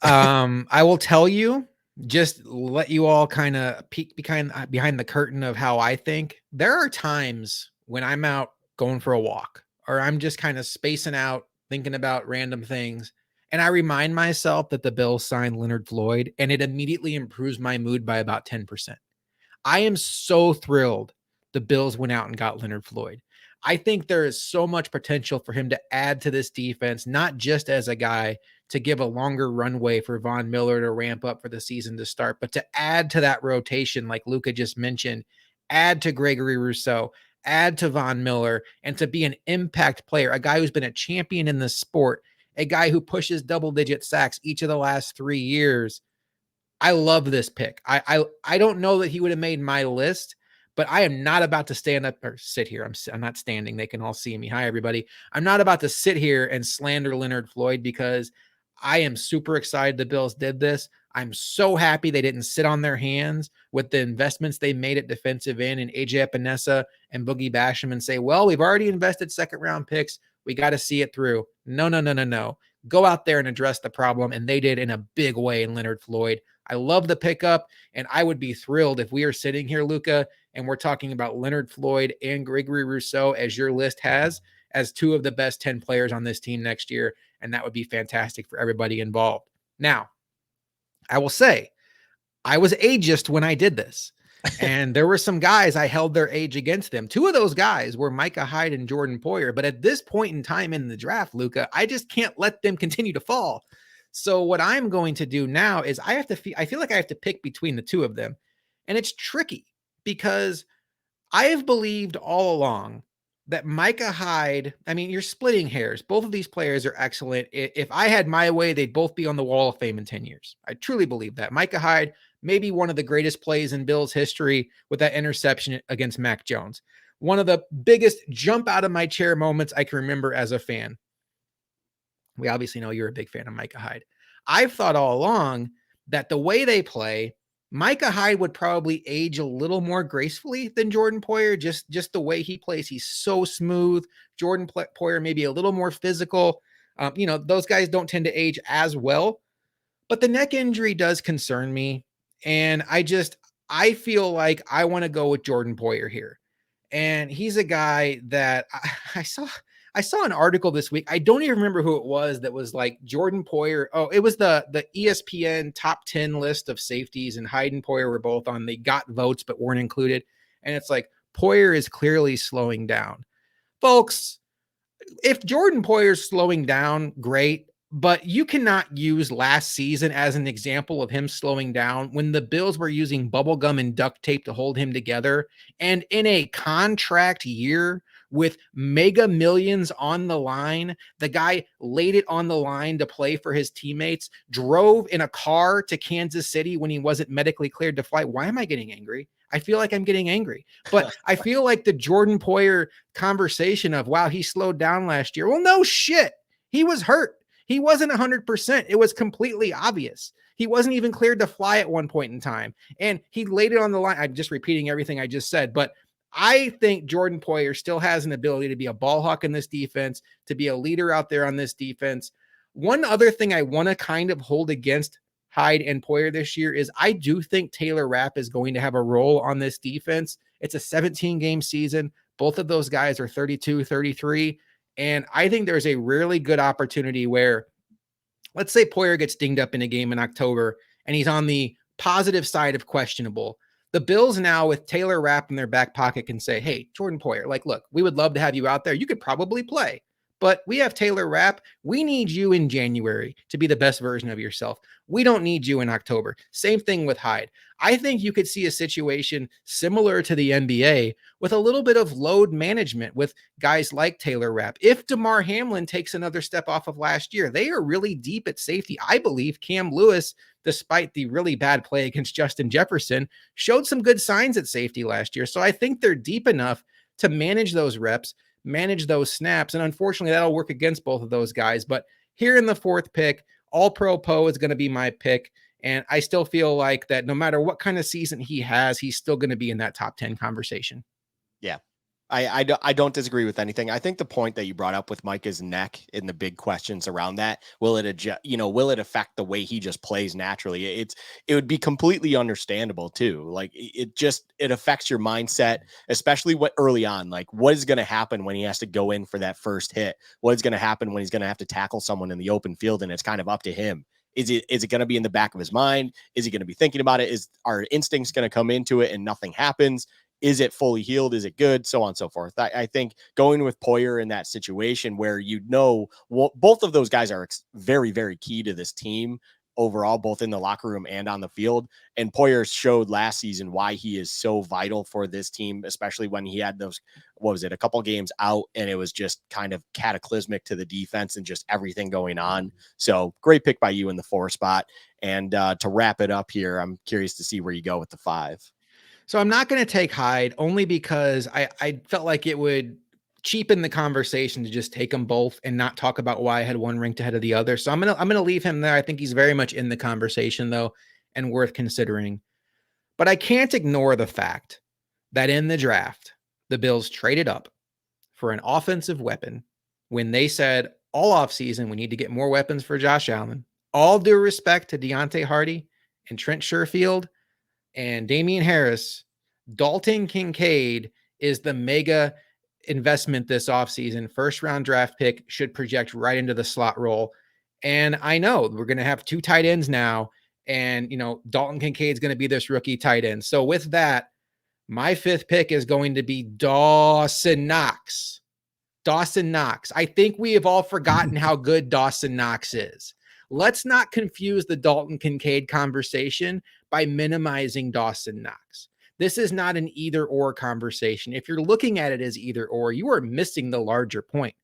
I will tell you, just let you all kind of peek behind the curtain of how I think. There are times when I'm out going for a walk, or I'm just kind of spacing out, thinking about random things, and I remind myself that the Bills signed Leonard Floyd, and it immediately improves my mood by about 10%. I am so thrilled the Bills went out and got Leonard Floyd. I think there is so much potential for him to add to this defense, not just as a guy to give a longer runway for Von Miller to ramp up for the season to start, but to add to that rotation, like Luka just mentioned, add to Gregory Rousseau, add to Von Miller, and to be an impact player, a guy who's been a champion in the sport, a guy who pushes double-digit sacks each of the last 3 years. I love this pick. I don't know that he would have made my list, but I am not about to stand up or sit here. I'm not standing. They can all see me. Hi, everybody. I'm not about to sit here and slander Leonard Floyd, because I am super excited the Bills did this. I'm so happy they didn't sit on their hands with the investments they made at defensive end and AJ Epinesa and Boogie Basham and say, well, we've already invested 2nd round picks. We got to see it through. No. Go out there and address the problem. And they did in a big way in Leonard Floyd. I love the pickup, and I would be thrilled if we are sitting here, Luka, and we're talking about Leonard Floyd and Gregory Rousseau, as your list has, as 2 of the best 10 players on this team next year, and that would be fantastic for everybody involved. Now, I will say, I was ageist when I did this, and there were some guys I held their age against them. 2 of those guys were Micah Hyde and Jordan Poyer, but at this point in time in the draft, Luka, I just can't let them continue to fall. So what I'm going to do now is I feel like I have to pick between the 2 of them. And it's tricky because I have believed all along that Micah Hyde, I mean, you're splitting hairs. Both of these players are excellent. If I had my way, they'd both be on the Wall of Fame in 10 years. I truly believe that. Micah Hyde, maybe one of the greatest plays in Bills history with that interception against Mac Jones. One of the biggest jump out of my chair moments I can remember as a fan. We obviously know you're a big fan of Micah Hyde. I've thought all along that the way they play, Micah Hyde would probably age a little more gracefully than Jordan Poyer, just the way he plays. He's so smooth. Jordan Poyer maybe a little more physical. Those guys don't tend to age as well. But the neck injury does concern me. And I feel like I want to go with Jordan Poyer here. And he's a guy that I saw an article this week. I don't even remember who it was that was like Jordan Poyer. Oh, it was the ESPN top 10 list of safeties, and Hyde and Poyer were both on. They got votes but weren't included. And it's like, Poyer is clearly slowing down. Folks, if Jordan Poyer's slowing down, great. But you cannot use last season as an example of him slowing down when the Bills were using bubble gum and duct tape to hold him together. And in a contract year with mega millions on the line. The guy laid it on the line to play for his teammates, drove in a car to Kansas City when he wasn't medically cleared to fly. Why am I getting angry? I feel like I'm getting angry, but I feel like the Jordan Poyer conversation of, wow, he slowed down last year. Well, no shit. He was hurt. He wasn't 100%. It was completely obvious. He wasn't even cleared to fly at one point in time. And he laid it on the line. I'm just repeating everything I just said, but I think Jordan Poyer still has an ability to be a ball hawk in this defense, to be a leader out there on this defense. One other thing I want to kind of hold against Hyde and Poyer this year is I do think Taylor Rapp is going to have a role on this defense. It's a 17-game season. Both of those guys are 32, 33. And I think there's a really good opportunity where, let's say Poyer gets dinged up in a game in October and he's on the positive side of questionable. The Bills now with Taylor Rapp in their back pocket can say, hey, Jordan Poyer, like, look, we would love to have you out there. You could probably play, but we have Taylor Rapp. We need you in January to be the best version of yourself. We don't need you in October. Same thing with Hyde. I think you could see a situation similar to the NBA with a little bit of load management with guys like Taylor Rapp. If DeMar Hamlin takes another step off of last year, they are really deep at safety. I believe Cam Lewis, despite the really bad play against Justin Jefferson, showed some good signs at safety last year. So I think they're deep enough to manage those reps, manage those snaps. And unfortunately, that'll work against both of those guys. But here in the fourth pick, All-Pro Poe is going to be my pick. And I still feel like that no matter what kind of season he has, he's still going to be in that top 10 conversation. Yeah. I don't disagree with anything. I think the point that you brought up with Micah's neck and the big questions around that, will it will it affect the way he just plays naturally? It would be completely understandable too. Like it affects your mindset, especially what early on, like what is going to happen when he has to go in for that first hit? What is going to happen when he's going to have to tackle someone in the open field? And it's kind of up to him. Is it going to be in the back of his mind? Is he going to be thinking about it? Is our instincts going to come into it and nothing happens? Is it fully healed? Is it good? So on and so forth. I think going with Poyer in that situation where both of those guys are very, very key to this team overall, both in the locker room and on the field. And Poyer showed last season why he is so vital for this team, especially when he had those, a couple games out and it was just kind of cataclysmic to the defense and just everything going on. So great pick by you in the 4 spot. And to wrap it up here, I'm curious to see where you go with the 5. So I'm not going to take Hyde only because I felt like it would cheapen the conversation to just take them both and not talk about why I had one ranked ahead of the other. So I'm gonna leave him there. I think he's very much in the conversation though, and worth considering. But I can't ignore the fact that in the draft, the Bills traded up for an offensive weapon when they said all offseason we need to get more weapons for Josh Allen. All due respect to Deontay Hardy and Trent Sherfield and Damian Harris, Dalton Kincaid is the mega investment this offseason. First round draft pick, should project right into the slot role. And I know we're going to have 2 tight ends now. And, Dalton Kincaid is going to be this rookie tight end. So with that, my 5th pick is going to be Dawson Knox. Dawson Knox. I think we have all forgotten how good Dawson Knox is. Let's not confuse the Dalton Kincaid conversation by minimizing Dawson Knox. This is not an either or conversation. If you're looking at it as either or, you are missing the larger point.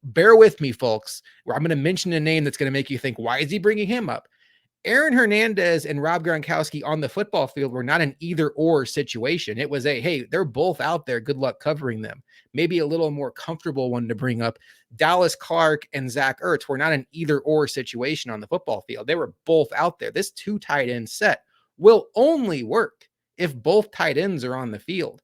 Bear with me, folks. I'm going to mention a name that's going to make you think, why is he bringing him up? Aaron Hernandez and Rob Gronkowski on the football field were not an either or situation. It was hey, they're both out there. Good luck covering them. Maybe a little more comfortable one to bring up. Dallas Clark and Zach Ertz were not an either or situation on the football field. They were both out there. This 2 tight end set will only work if both tight ends are on the field.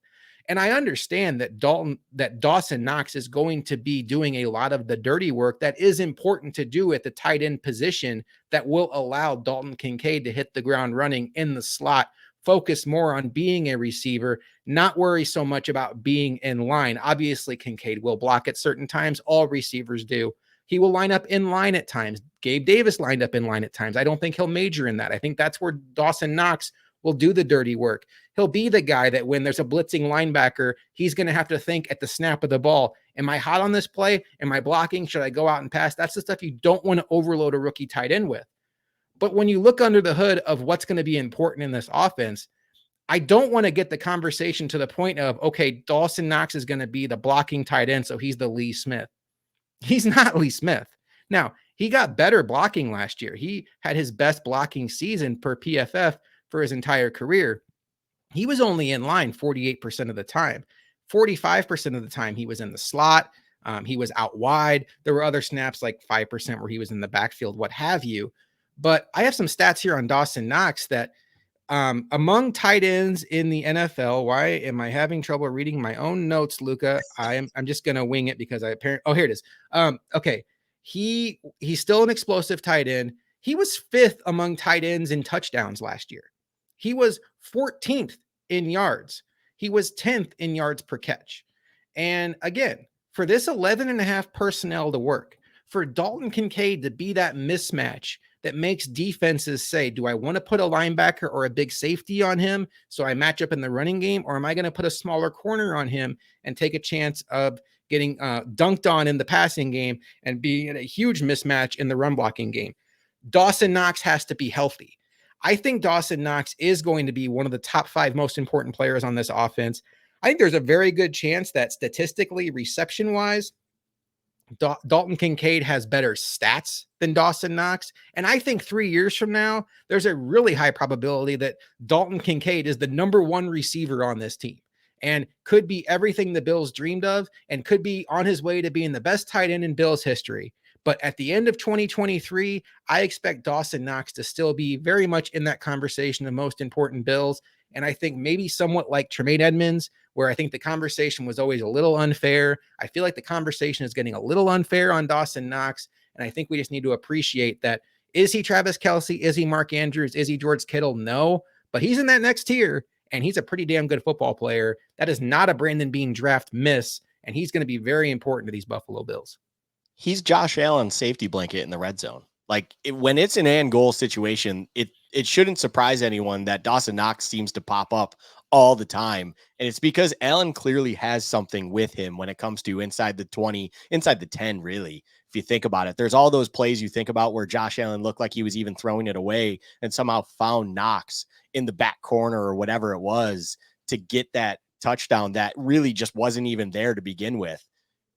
And I understand that Dawson Knox is going to be doing a lot of the dirty work that is important to do at the tight end position that will allow Dalton Kincaid to hit the ground running in the slot, focus more on being a receiver, not worry so much about being in line. Obviously, Kincaid will block at certain times. All receivers do. He will line up in line at times. Gabe Davis lined up in line at times. I don't think he'll major in that. I think that's where Dawson Knox will do the dirty work. He'll be the guy that when there's a blitzing linebacker, he's going to have to think at the snap of the ball, am I hot on this play? Am I blocking? Should I go out and pass? That's the stuff you don't want to overload a rookie tight end with. But when you look under the hood of what's going to be important in this offense, I don't want to get the conversation to the point of, okay, Dawson Knox is going to be the blocking tight end, so he's the Lee Smith. He's not Lee Smith. Now, he got better blocking last year. He had his best blocking season per PFF for his entire career. He was only in line 48% of the time. 45% of the time, he was in the slot. He was out wide. There were other snaps, like 5% where he was in the backfield, what have you. But I have some stats here on Dawson Knox that among tight ends in the NFL, why am I having trouble reading my own notes, Luka? I'm just gonna wing it because I apparently. Oh, here it is. Okay, he's still an explosive tight end. He was 5th among tight ends in touchdowns last year. He was 14th in yards. He was 10th in yards per catch. And again, for this 11 and a half personnel to work, for Dalton Kincaid to be that mismatch that makes defenses say, do I want to put a linebacker or a big safety on him so I match up in the running game, or am I going to put a smaller corner on him and take a chance of getting dunked on in the passing game and being a huge mismatch in the run blocking game? Dawson Knox has to be healthy. I think Dawson Knox is going to be one of the top 5 most important players on this offense. I think there's a very good chance that statistically, reception wise, Dalton Kincaid has better stats than Dawson Knox. And I think 3 years from now, there's a really high probability that Dalton Kincaid is the number 1 receiver on this team and could be everything the Bills dreamed of and could be on his way to being the best tight end in Bills history. But at the end of 2023, I expect Dawson Knox to still be very much in that conversation of most important Bills. And I think maybe somewhat like Tremaine Edmonds, where I think the conversation was always a little unfair. I feel like the conversation is getting a little unfair on Dawson Knox. And I think we just need to appreciate that. Is he Travis Kelce? Is he Mark Andrews? Is he George Kittle? No, but he's in that next tier and he's a pretty damn good football player. That is not a Brandon Beane draft miss. And he's going to be very important to these Buffalo Bills. He's Josh Allen's safety blanket in the red zone. Like when it's an and goal situation, it shouldn't surprise anyone that Dawson Knox seems to pop up all the time. And it's because Allen clearly has something with him when it comes to inside the 20, inside the 10, really. If you think about it, there's all those plays you think about where Josh Allen looked like he was even throwing it away and somehow found Knox in the back corner or whatever it was to get that touchdown that really just wasn't even there to begin with.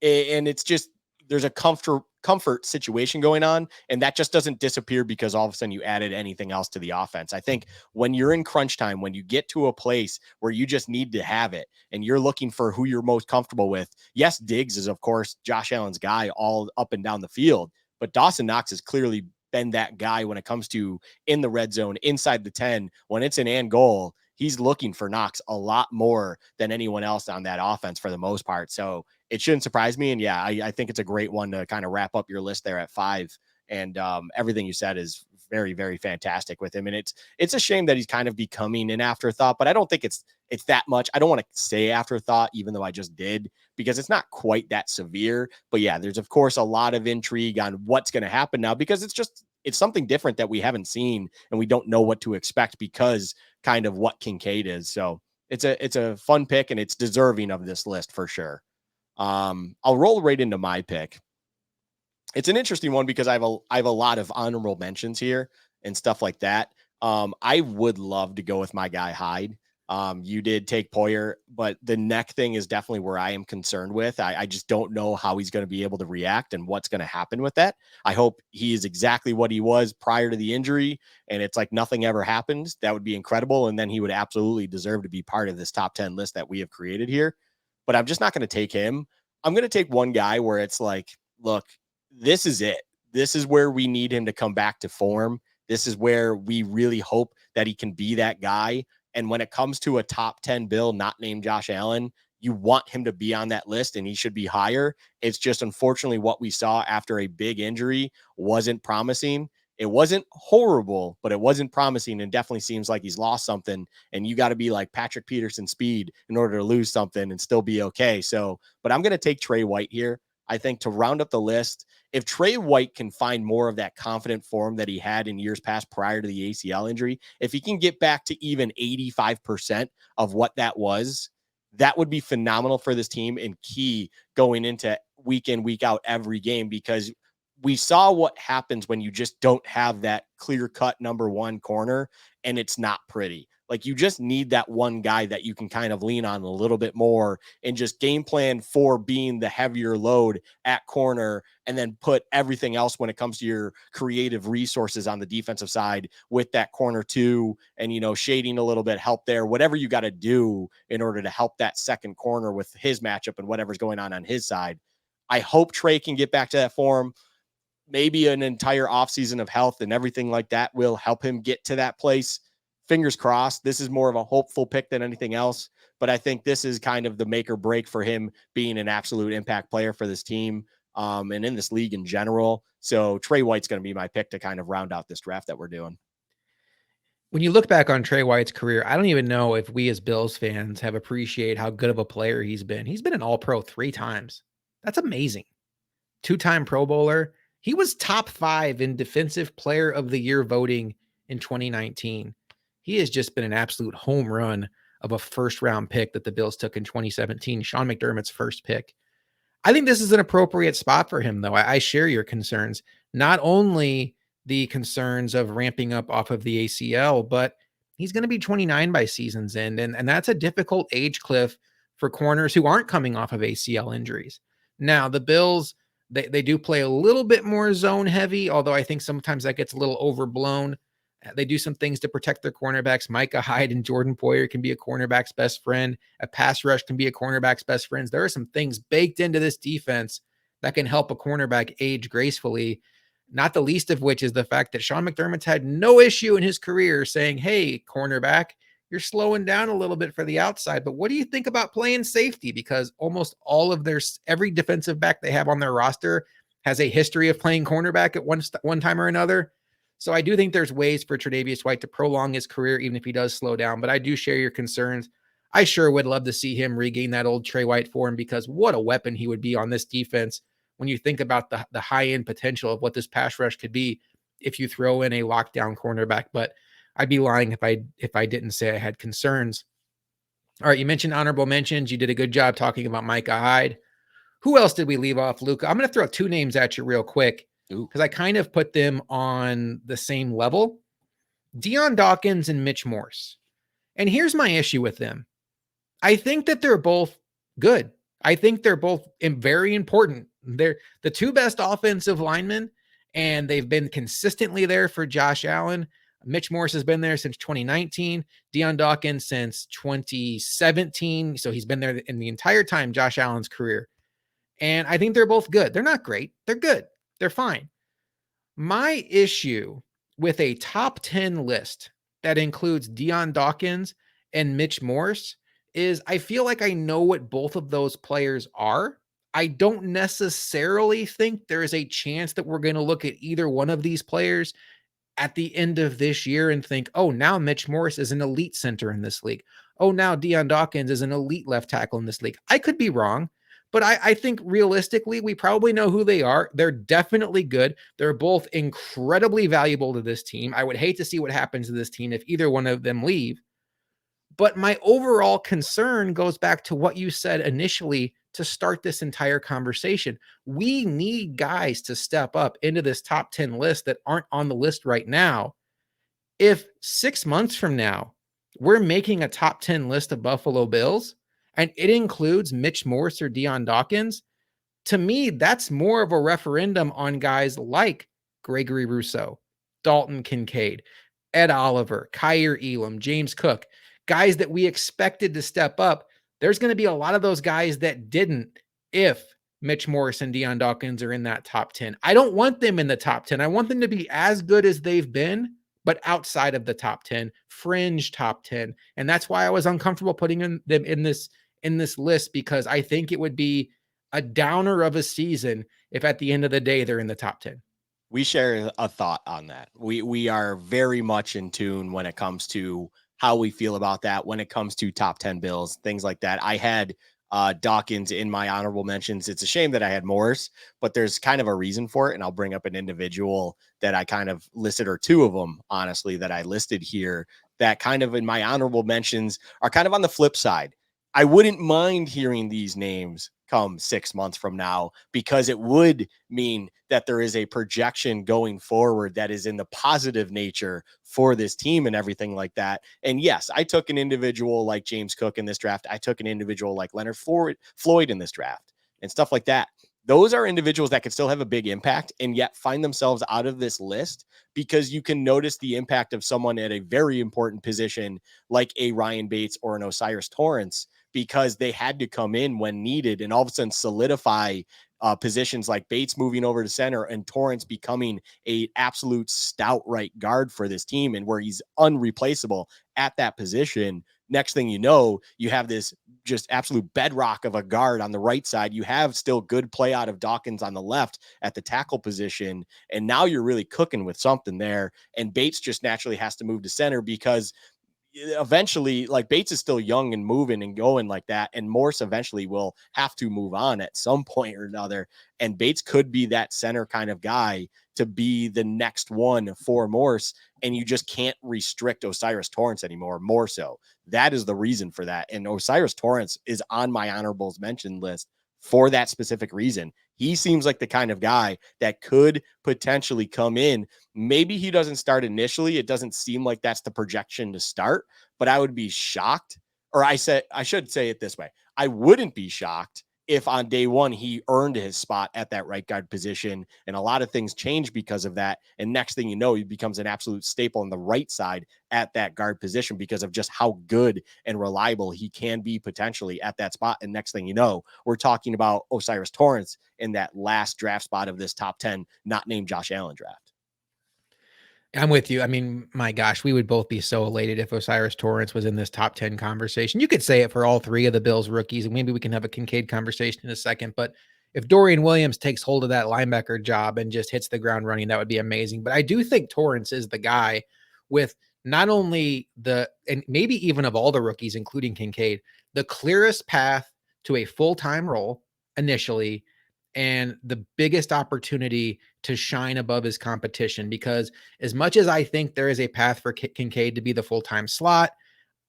And it's just, there's a comfort situation going on, and that just doesn't disappear because all of a sudden you added anything else to the offense. I think when you're in crunch time, when you get to a place where you just need to have it and you're looking for who you're most comfortable with, yes, Diggs is of course Josh Allen's guy all up and down the field, but Dawson Knox has clearly been that guy when it comes to in the red zone, inside the 10, when it's an and goal. He's looking for Knox a lot more than anyone else on that offense for the most part. So it shouldn't surprise me. And yeah, I think it's a great one to kind of wrap up your list there at 5. And everything you said is very, very fantastic with him. And it's a shame that he's kind of becoming an afterthought, but I don't think it's that much. I don't want to say afterthought, even though I just did, because it's not quite that severe. But yeah, there's of course a lot of intrigue on what's going to happen now because it's something different that we haven't seen and we don't know what to expect because kind of what Kincaid is. So it's a fun pick and it's deserving of this list for sure. I'll roll right into my pick. It's an interesting one because I have a lot of honorable mentions here and stuff like that. I would love to go with my guy Hyde. You did take Poyer, but the neck thing is definitely where I am concerned with. I just don't know how he's going to be able to react and what's going to happen with that. I hope he is exactly what he was prior to the injury and it's like nothing ever happened. That would be incredible. And then he would absolutely deserve to be part of this top 10 list that we have created here. But I'm just not going to take him. I'm going to take one guy where it's like, look, this is it. This is where we need him to come back to form. This is where we really hope that he can be that guy. And when it comes to a top 10 Bill not named Josh Allen, you want him to be on that list and he should be higher. It's just unfortunately what we saw after a big injury wasn't promising. It wasn't horrible, but it wasn't promising and definitely seems like he's lost something. And you got to be like Patrick Peterson speed in order to lose something and still be okay. So, but I'm going to take Trey White here. I think to round up the list, if Trey White can find more of that confident form that he had in years past prior to the ACL injury, if he can get back to even 85% of what that was, that would be phenomenal for this team and key going into week in, week out every game, because we saw what happens when you just don't have that clear cut number one corner and it's not pretty. Like, you just need that one guy that you can kind of lean on a little bit more and just game plan for being the heavier load at corner, and then put everything else when it comes to your creative resources on the defensive side with that corner too. And, shading a little bit, help there, whatever you got to do in order to help that second corner with his matchup and whatever's going on his side. I hope Trey can get back to that form. Maybe an entire offseason of health and everything like that will help him get to that place. Fingers crossed. This is more of a hopeful pick than anything else, but I think this is kind of the make or break for him being an absolute impact player for this team, and in this league in general. So Trey White's going to be my pick to kind of round out this draft that we're doing. When you look back on Trey White's career, I don't even know if we as Bills fans have appreciated how good of a player he's been. He's been an All-Pro 3 times. That's amazing. 2-time Pro Bowler. He was top 5 in Defensive Player of the Year voting in 2019. He has just been an absolute home run of a first-round pick that the Bills took in 2017, Sean McDermott's first pick. I think this is an appropriate spot for him, though. I share your concerns. Not only the concerns of ramping up off of the ACL, but he's going to be 29 by season's end, and that's a difficult age cliff for corners who aren't coming off of ACL injuries. Now, the Bills, they do play a little bit more zone heavy, although I think sometimes that gets a little overblown. They do some things to protect their cornerbacks. Micah Hyde and Jordan Poyer can be a cornerback's best friend. A pass rush can be a cornerback's best friends. There are some things baked into this defense that can help a cornerback age gracefully, not the least of which is the fact that Sean McDermott's had no issue in his career saying, hey, cornerback, you're slowing down a little bit for the outside, but what do you think about playing safety? Because almost all of every defensive back they have on their roster has a history of playing cornerback at one time or another. So I do think there's ways for Tre'Davious White to prolong his career, even if he does slow down, but I do share your concerns. I sure would love to see him regain that old Trey White form, because what a weapon he would be on this defense when you think about the high-end potential of what this pass rush could be if you throw in a lockdown cornerback. But I'd be lying if I didn't say I had concerns. All right, you mentioned honorable mentions. You did a good job talking about Micah Hyde. Who else did we leave off, Luka? I'm going to throw 2 names at you real quick because I kind of put them on the same level. Deion Dawkins and Mitch Morse. And here's my issue with them. I think that they're both good. I think they're both very important. They're the 2 best offensive linemen, and they've been consistently there for Josh Allen. Mitch Morse has been there since 2019, Deion Dawkins since 2017. So he's been there in the entire time, Josh Allen's career. And I think they're both good. They're not great. They're good. They're fine. My issue with a top 10 list that includes Deion Dawkins and Mitch Morse is I feel like I know what both of those players are. I don't necessarily think there is a chance that we're going to look at either one of these players at the end of this year and think, oh, now Mitch Morse is an elite center in this league. Oh, now Deion Dawkins is an elite left tackle in this league. I could be wrong, but I think realistically, we probably know who they are. They're definitely good. They're both incredibly valuable to this team. I would hate to see what happens to this team if either one of them leave. But my overall concern goes back to what you said initially to start this entire conversation. We need guys to step up into this top 10 list that aren't on the list right now. If 6 months from now, we're making a top 10 list of Buffalo Bills, and it includes Mitch Morse or Deion Dawkins, to me, that's more of a referendum on guys like Gregory Rousseau, Dalton Kincaid, Ed Oliver, Kyer Elam, James Cook, guys that we expected to step up. There's going to be a lot of those guys that didn't if Mitch Morse and Deion Dawkins are in that top 10. I don't want them in the top 10. I want them to be as good as they've been, but outside of the top 10, fringe top 10. And that's why I was uncomfortable putting them in this list, because I think it would be a downer of a season if at the end of the day they're in the top 10. We share a thought on that. We are very much in tune when it comes to how we feel about that, when it comes to top 10 Bills, things like that. I had Dawkins in my honorable mentions. It's a shame that I had Morse, but there's kind of a reason for it. And I'll bring up an individual that I kind of listed, or 2 of them, honestly, that I listed here that kind of in my honorable mentions are kind of on the flip side. I wouldn't mind hearing these names come 6 months from now, because it would mean that there is a projection going forward that is in the positive nature for this team and everything like that. And yes, I took an individual like James Cook in this draft. I took an individual like Leonard Floyd in this draft and stuff like that. Those are individuals that could still have a big impact and yet find themselves out of this list, because you can notice the impact of someone at a very important position like a Ryan Bates or an Osiris Torrance, because they had to come in when needed and all of a sudden solidify positions like Bates moving over to center and Torrance becoming a absolute stout right guard for this team, and where he's unreplaceable at that position. Next thing you know, you have this just absolute bedrock of a guard on the right side. You have still good play out of Dawkins on the left at the tackle position. And now you're really cooking with something there. And Bates just naturally has to move to center, because eventually, like, Bates is still young and moving and going like that, and Morse eventually will have to move on at some point or another, and Bates could be that center kind of guy to be the next one for Morse, and you just can't restrict Osiris Torrance anymore. More so, that is the reason for that. And Osiris Torrance is on my honorables mention list for that specific reason. He seems like the kind of guy that could potentially come in. Maybe he doesn't start initially. It doesn't seem like that's the projection to start, but I would be shocked, or I should say it this way. I wouldn't be shocked if on day one he earned his spot at that right guard position, and a lot of things change because of that. And next thing you know, he becomes an absolute staple on the right side at that guard position because of just how good and reliable he can be potentially at that spot. And next thing you know, we're talking about Osiris Torrance in that last draft spot of this top 10, not named Josh Allen draft. I'm with you. I mean, my gosh, we would both be so elated if Osiris Torrance was in this top 10 conversation. You could say it for all three of the Bills rookies, and maybe we can have a Kincaid conversation in a second. But if Dorian Williams takes hold of that linebacker job and just hits the ground running, that would be amazing. But I do think Torrance is the guy with not only and maybe even of all the rookies, including Kincaid, the clearest path to a full-time role initially, and the biggest opportunity to shine above his competition. Because as much as I think there is a path for Kincaid to be the full-time slot,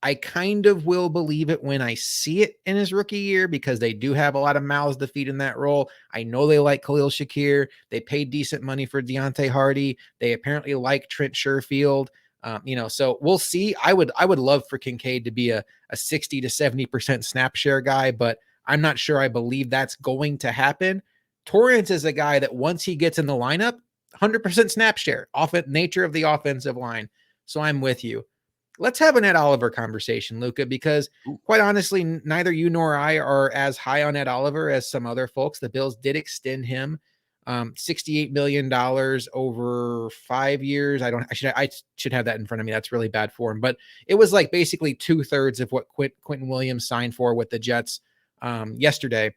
I kind of will believe it when I see it in his rookie year, because they do have a lot of mouths to feed in that role. I know they like Khalil Shakir. They paid decent money for Deontay Hardy. They apparently like Trent Sherfield. So we'll see. I would love for Kincaid to be a 60 to 70% snap share guy, but I'm not sure I believe that's going to happen. Torrance is a guy that once he gets in the lineup, 100% snap share, nature of the offensive line. So I'm with you. Let's have an Ed Oliver conversation, Luka, because quite honestly, neither you nor I are as high on Ed Oliver as some other folks. The Bills did extend him $68 million over 5 years. I should have that in front of me. That's really bad for him. But it was like basically 2/3 of what Quentin Williams signed for with the Jets yesterday.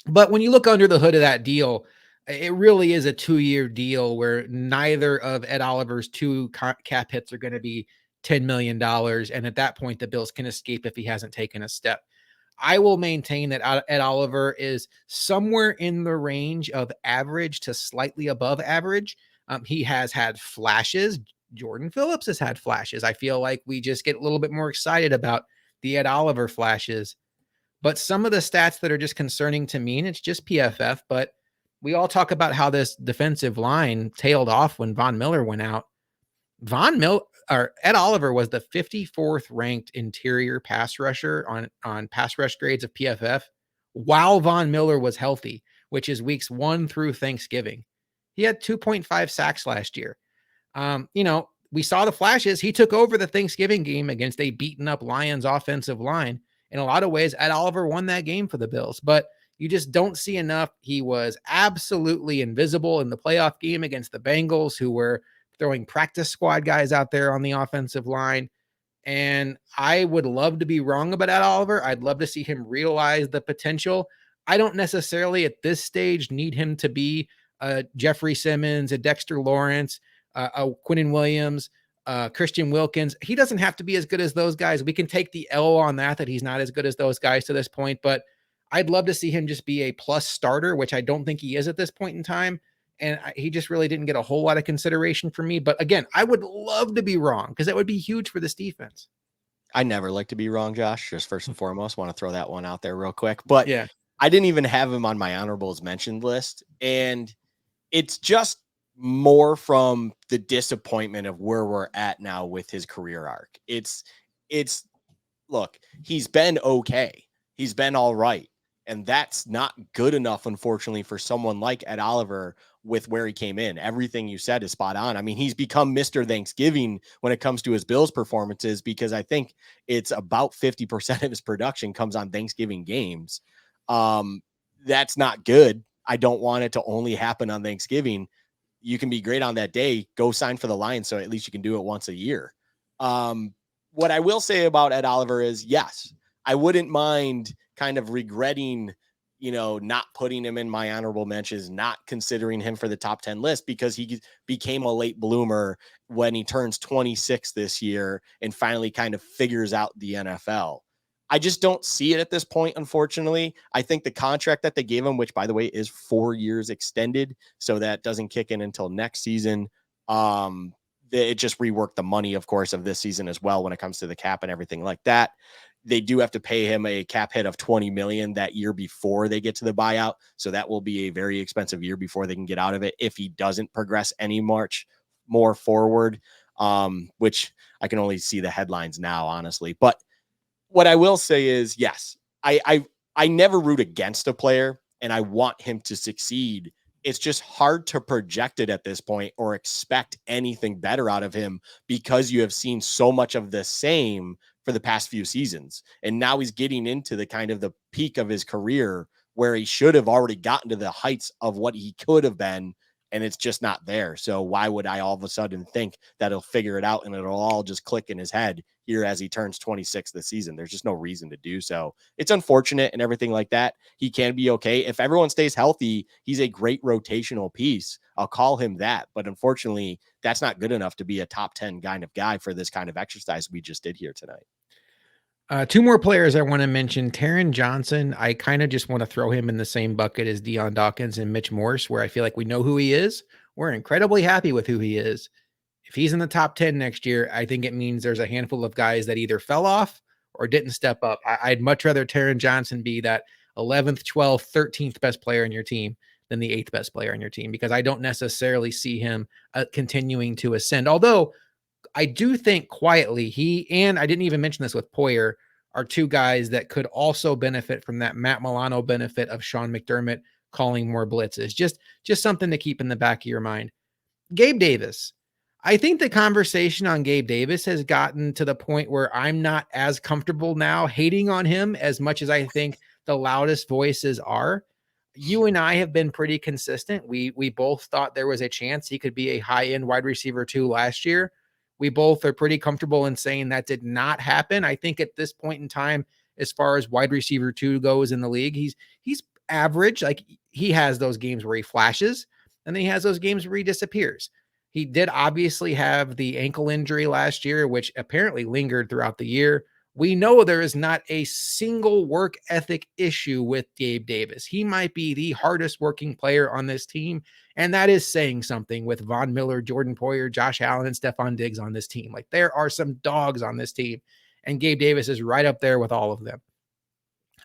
But when you look under the hood of that deal, it really is a 2-year deal where neither of Ed Oliver's two cap hits are going to be $10 million. And at that point, the Bills can escape if he hasn't taken a step. I will maintain that Ed Oliver is somewhere in the range of average to slightly above average. He has had flashes. Jordan Phillips has had flashes. I feel like we just get a little bit more excited about the Ed Oliver flashes. But some of the stats that are just concerning to me, and it's just PFF, but we all talk about how this defensive line tailed off when Von Miller went out. Ed Oliver was the 54th ranked interior pass rusher on pass rush grades of PFF while Von Miller was healthy, which is weeks 1 through Thanksgiving. He had 2.5 sacks last year. We saw the flashes. He took over the Thanksgiving game against a beaten up Lions offensive line. In a lot of ways, Ed Oliver won that game for the Bills, but you just don't see enough. He was absolutely invisible in the playoff game against the Bengals, who were throwing practice squad guys out there on the offensive line. And I would love to be wrong about Ed Oliver. I'd love to see him realize the potential. I don't necessarily at this stage need him to be a Jeffrey Simmons, a Dexter Lawrence, a Quinnen Williams, Christian Wilkins. He doesn't have to be as good as those guys. We can take the L on that he's not as good as those guys to this point, but I'd love to see him just be a plus starter, which I don't think he is at this point in time. And he just really didn't get a whole lot of consideration for me. But again, I would love to be wrong because that would be huge for this defense. I never like to be wrong, Josh. Just first and foremost, want to throw that one out there real quick. But yeah, I didn't even have him on my honorables mentioned list. And it's just more from the disappointment of where we're at now with his career arc. It's look, he's been okay. He's been all right. And that's not good enough, unfortunately, for someone like Ed Oliver with where he came in. Everything you said is spot on. I mean, he's become Mr. Thanksgiving when it comes to his Bills performances, because I think it's about 50% of his production comes on Thanksgiving games. Um, that's not good. I don't want it to only happen on Thanksgiving. You can be great on that day. Go sign for the Lions, so at least you can do it once a year. Um, what I will say about Ed Oliver is, yes, I wouldn't mind kind of regretting, not putting him in my honorable mentions, not considering him for the top 10 list, because he became a late bloomer when he turns 26 this year and finally kind of figures out the NFL. I just don't see it at this point, unfortunately. I think the contract that they gave him, which by the way is 4 years extended, so that doesn't kick in until next season. It just reworked the money, of course, of this season as well when it comes to the cap and everything like that. They do have to pay him a cap hit of 20 million that year before they get to the buyout. So that will be a very expensive year before they can get out of it if he doesn't progress any much more forward. Which I can only see the headlines now, honestly. But what I will say is, yes, I never root against a player, and I want him to succeed. It's just hard to project it at this point or expect anything better out of him, because you have seen so much of the same for the past few seasons. And now he's getting into the kind of the peak of his career where he should have already gotten to the heights of what he could have been, and it's just not there. So why would I all of a sudden think that he'll figure it out and it'll all just click in his head here as he turns 26 this season? There's just no reason to do so. It's unfortunate and everything like that. He can be okay. If everyone stays healthy, he's a great rotational piece. I'll call him that. But unfortunately, that's not good enough to be a top 10 kind of guy for this kind of exercise we just did here tonight. Two more players I want to mention. Taron Johnson, I kind of just want to throw him in the same bucket as Deion Dawkins and Mitch Morse, where I feel like we know who he is. We're incredibly happy with who he is. If he's in the top 10 next year, I think it means there's a handful of guys that either fell off or didn't step up. I'd much rather Taron Johnson be that 11th, 12th, 13th best player in your team than the 8th best player in your team, because I don't necessarily see him continuing to ascend. Although I do think quietly he, and I didn't even mention this with Poyer, are two guys that could also benefit from that Matt Milano benefit of Sean McDermott calling more blitzes. Just something to keep in the back of your mind. Gabe Davis. I think the conversation on Gabe Davis has gotten to the point where I'm not as comfortable now hating on him as much as I think the loudest voices are. You and I have been pretty consistent. We both thought there was a chance he could be a high-end wide receiver too last year. We both are pretty comfortable in saying that did not happen. I think at this point in time, as far as wide receiver 2 goes in the league, he's average. Like, he has those games where he flashes, and then he has those games where he disappears. He did obviously have the ankle injury last year, which apparently lingered throughout the year. We know there is not a single work ethic issue with Gabe Davis. He might be the hardest working player on this team, and that is saying something with Von Miller, Jordan Poyer, Josh Allen, and Stephon Diggs on this team. Like, there are some dogs on this team, and Gabe Davis is right up there with all of them.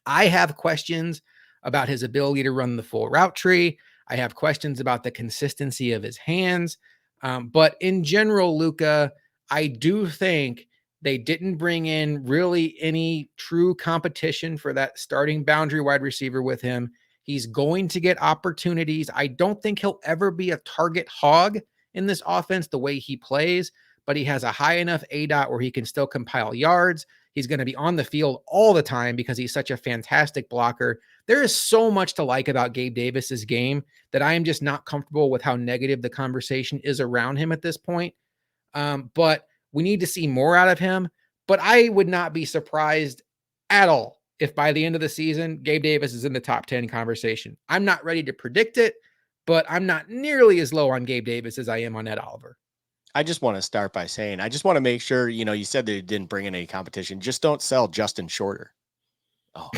I have questions about his ability to run the full route tree. I have questions about the consistency of his hands. But in general, Luka, I do think they didn't bring in really any true competition for that starting boundary wide receiver with him. He's going to get opportunities. I don't think he'll ever be a target hog in this offense the way he plays, but he has a high enough ADOT where he can still compile yards. He's going to be on the field all the time because he's such a fantastic blocker. There is so much to like about Gabe Davis's game that I am just not comfortable with how negative the conversation is around him at this point. But we need to see more out of him. But I would not be surprised at all if by the end of the season, Gabe Davis is in the top 10 conversation. I'm not ready to predict it, but I'm not nearly as low on Gabe Davis as I am on Ed Oliver. I just want to start by saying, I just want to make sure, you said they didn't bring in any competition. Just don't sell Justin Shorter. Oh,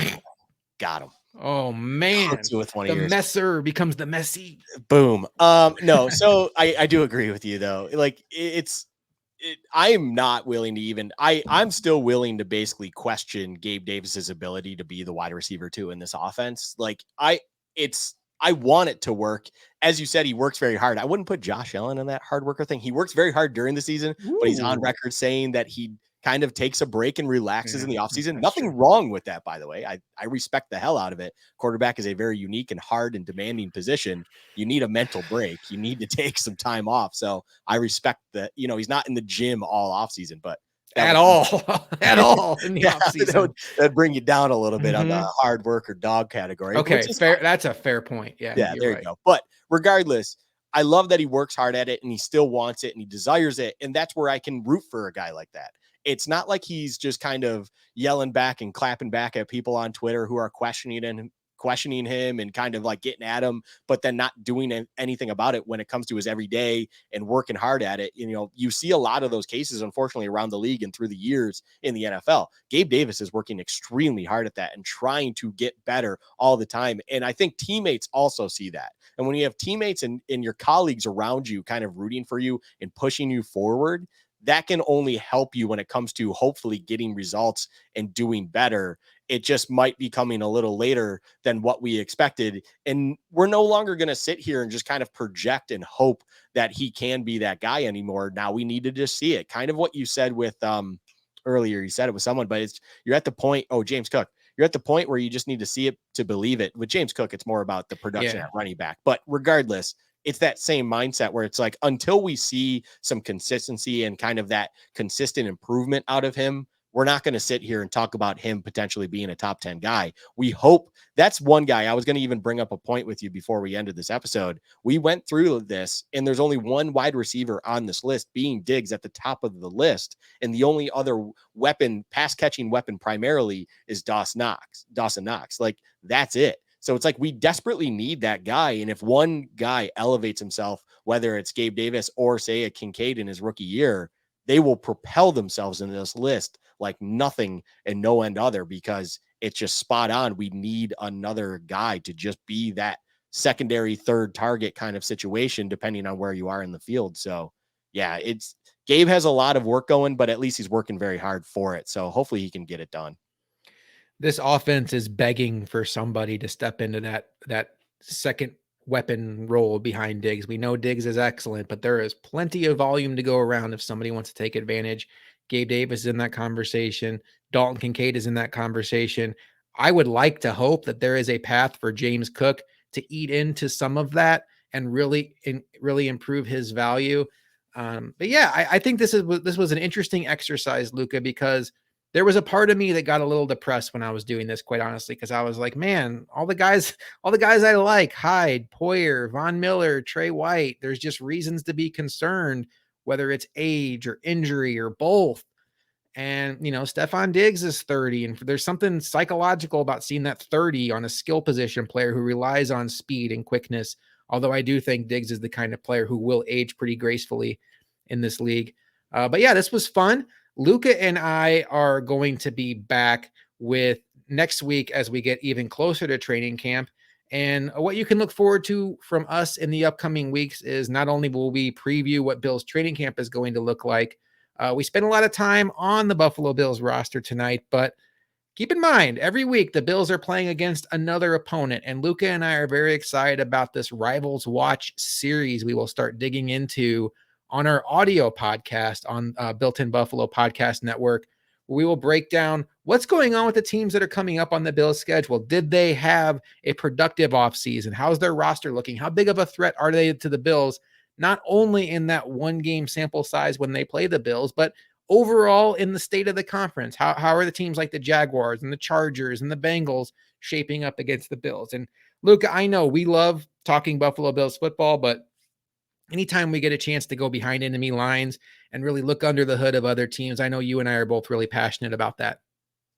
got him. Oh Hooks man, you with one of the yours. messer becomes the messy. Boom. No, so I do agree with you though. Like, it's I am not willing to even I'm still willing to basically question Gabe Davis's ability to be the wide receiver too in this offense. Like I want it to work. As you said, he works very hard. I wouldn't put Josh Allen in that hard worker thing. He works very hard during the season, but he's on Ooh. record saying that he kind of takes a break and relaxes Yeah, in the offseason. that's Nothing true. wrong with that, by the way. I respect the hell out of it. Quarterback is a very unique and hard and demanding position. You need a mental break. You need to take some time off. So I respect that. He's not in the gym all offseason, but that At would all, at all in the yeah, offseason. that'd bring you down a little bit on the Mhm. hard work or dog category, which Okay, is fair. fine. That's a fair point. Yeah, Yeah, you're there you right. go. But regardless, I love that he works hard at it and he still wants it and he desires it. And that's where I can root for a guy like that. It's not like he's just kind of yelling back and clapping back at people on Twitter who are questioning him and kind of like getting at him, but then not doing anything about it when it comes to his everyday and working hard at it. You see a lot of those cases, unfortunately, around the league and through the years in the NFL. Gabe Davis is working extremely hard at that and trying to get better all the time. And I think teammates also see that. And when you have teammates and your colleagues around you kind of rooting for you and pushing you forward, that can only help you when it comes to hopefully getting results and doing better. It just might be coming a little later than what we expected. And we're no longer going to sit here and just kind of project and hope that he can be that guy anymore. Now we need to just see it. Kind of what you said with earlier, you said it with someone, but you're at the point, James Cook. You're at the point where you just need to see it to believe it. With James Cook, it's more about the production Yeah. at running back. But regardless, it's that same mindset where it's like until we see some consistency and kind of that consistent improvement out of him, we're not going to sit here and talk about him potentially being a top 10 guy. We hope that's one guy. I was going to even bring up a point with you before we ended this episode. We went through this and there's only one wide receiver on this list, being Diggs, at the top of the list. And the only other weapon, pass catching weapon primarily, is Dawson Knox. Like that's it. So it's like we desperately need that guy. And if one guy elevates himself, whether it's Gabe Davis or say a Kincaid in his rookie year, they will propel themselves into this list like nothing and no end other, because it's just spot on. We need another guy to just be that secondary third target kind of situation, depending on where you are in the field. So yeah, Gabe has a lot of work going, but at least he's working very hard for it. So hopefully he can get it done. This offense is begging for somebody to step into that second weapon role behind Diggs. We know Diggs is excellent, but there is plenty of volume to go around if somebody wants to take advantage. Gabe Davis is in that conversation. Dalton Kincaid is in that conversation. I would like to hope that there is a path for James Cook to eat into some of that and really improve his value. But yeah, I think this was an interesting exercise, Luka, because there was a part of me that got a little depressed when I was doing this, quite honestly, because I was like, man, all the guys I like, Hyde, Poyer, Von Miller, Trey White, there's just reasons to be concerned, whether it's age or injury or both. And, Stephon Diggs is 30, and there's something psychological about seeing that 30 on a skill position player who relies on speed and quickness. Although I do think Diggs is the kind of player who will age pretty gracefully in this league. But yeah, this was fun. Luka and I are going to be back with next week as we get even closer to training camp. And what you can look forward to from us in the upcoming weeks is not only will we preview what Bills training camp is going to look like, we spent a lot of time on the Buffalo Bills roster tonight, but keep in mind, every week the Bills are playing against another opponent, and Luka and I are very excited about this Rivals Watch series we will start digging into on our audio podcast on Built-in Buffalo Podcast Network. We will break down what's going on with the teams that are coming up on the Bills schedule. Did they have a productive offseason? How's their roster looking? How big of a threat are they to the Bills? Not only in that one game sample size when they play the Bills, but overall in the state of the conference. How are the teams like the Jaguars and the Chargers and the Bengals shaping up against the Bills? And Luka, I know we love talking Buffalo Bills football, but anytime we get a chance to go behind enemy lines and really look under the hood of other teams, I know you and I are both really passionate about that.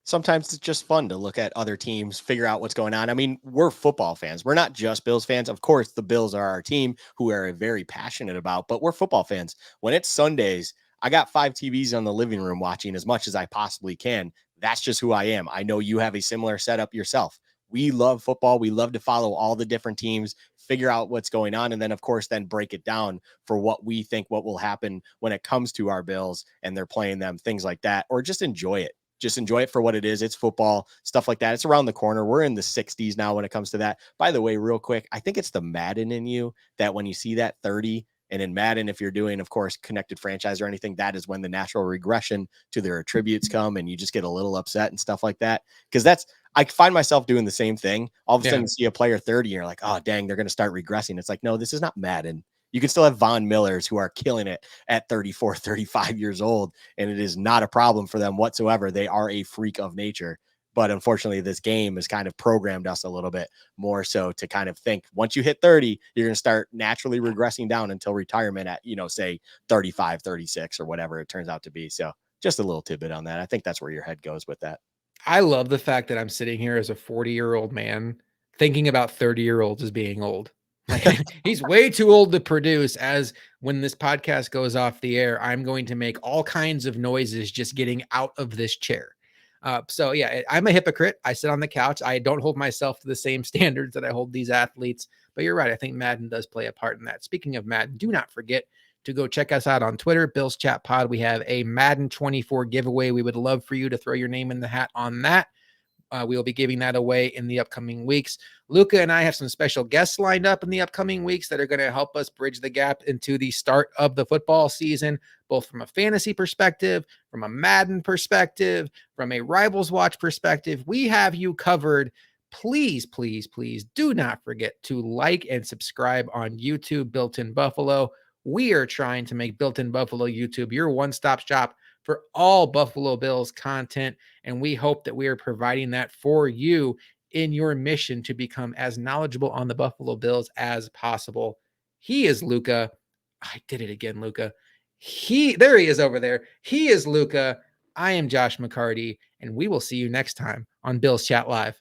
Sometimes it's just fun to look at other teams, figure out what's going on. I mean, we're football fans. We're not just Bills fans. Of course, the Bills are our team who are very passionate about, but we're football fans. When it's Sundays, I got 5 TVs on the living room watching as much as I possibly can. That's just who I am. I know you have a similar setup yourself. We love football. We love to follow all the different teams, figure out what's going on, and then of course then break it down for what we think what will happen when it comes to our Bills and they're playing them, things like that, or just enjoy it. Just enjoy it for what it is. It's football, stuff like that. It's around the corner. We're in the 60s now when it comes to that. By the way, real quick, I think it's the Madden in you that when you see that 30, and in Madden, if you're doing, of course, connected franchise or anything, that is when the natural regression to their attributes come, and you just get a little upset and stuff like that. Because that's, I find myself doing the same thing. All of a sudden, you see a player 30, and you're like, oh, dang, they're going to start regressing. It's like, no, this is not Madden. You can still have Von Millers who are killing it at 34, 35 years old, and it is not a problem for them whatsoever. They are a freak of nature. But unfortunately, this game has kind of programmed us a little bit more so to kind of think once you hit 30, you're going to start naturally regressing down until retirement at, say 35, 36 or whatever it turns out to be. So just a little tidbit on that. I think that's where your head goes with that. I love the fact that I'm sitting here as a 40-year-old man thinking about 30-year-olds as being old. Like he's way too old to produce. As when this podcast goes off the air, I'm going to make all kinds of noises just getting out of this chair. So yeah, I'm a hypocrite. I sit on the couch. I don't hold myself to the same standards that I hold these athletes. But you're right. I think Madden does play a part in that. Speaking of Madden, do not forget to go check us out on Twitter, Bill's Chat Pod. We have a Madden 24 giveaway. We would love for you to throw your name in the hat on that. We will be giving that away in the upcoming weeks. Luka and I have some special guests lined up in the upcoming weeks that are going to help us bridge the gap into the start of the football season, both from a fantasy perspective, from a Madden perspective, from a Rivals Watch perspective. We have you covered. Please, please, please do not forget to like and subscribe on YouTube, Built in Buffalo. We are trying to make Built in Buffalo YouTube your one-stop shop for all Buffalo Bills content. And we hope that we are providing that for you in your mission to become as knowledgeable on the Buffalo Bills as possible. He is Luka. I did it again, Luka. There he is over there. He is Luka. I am Josh McCarty, and we will see you next time on Bills Chat Live.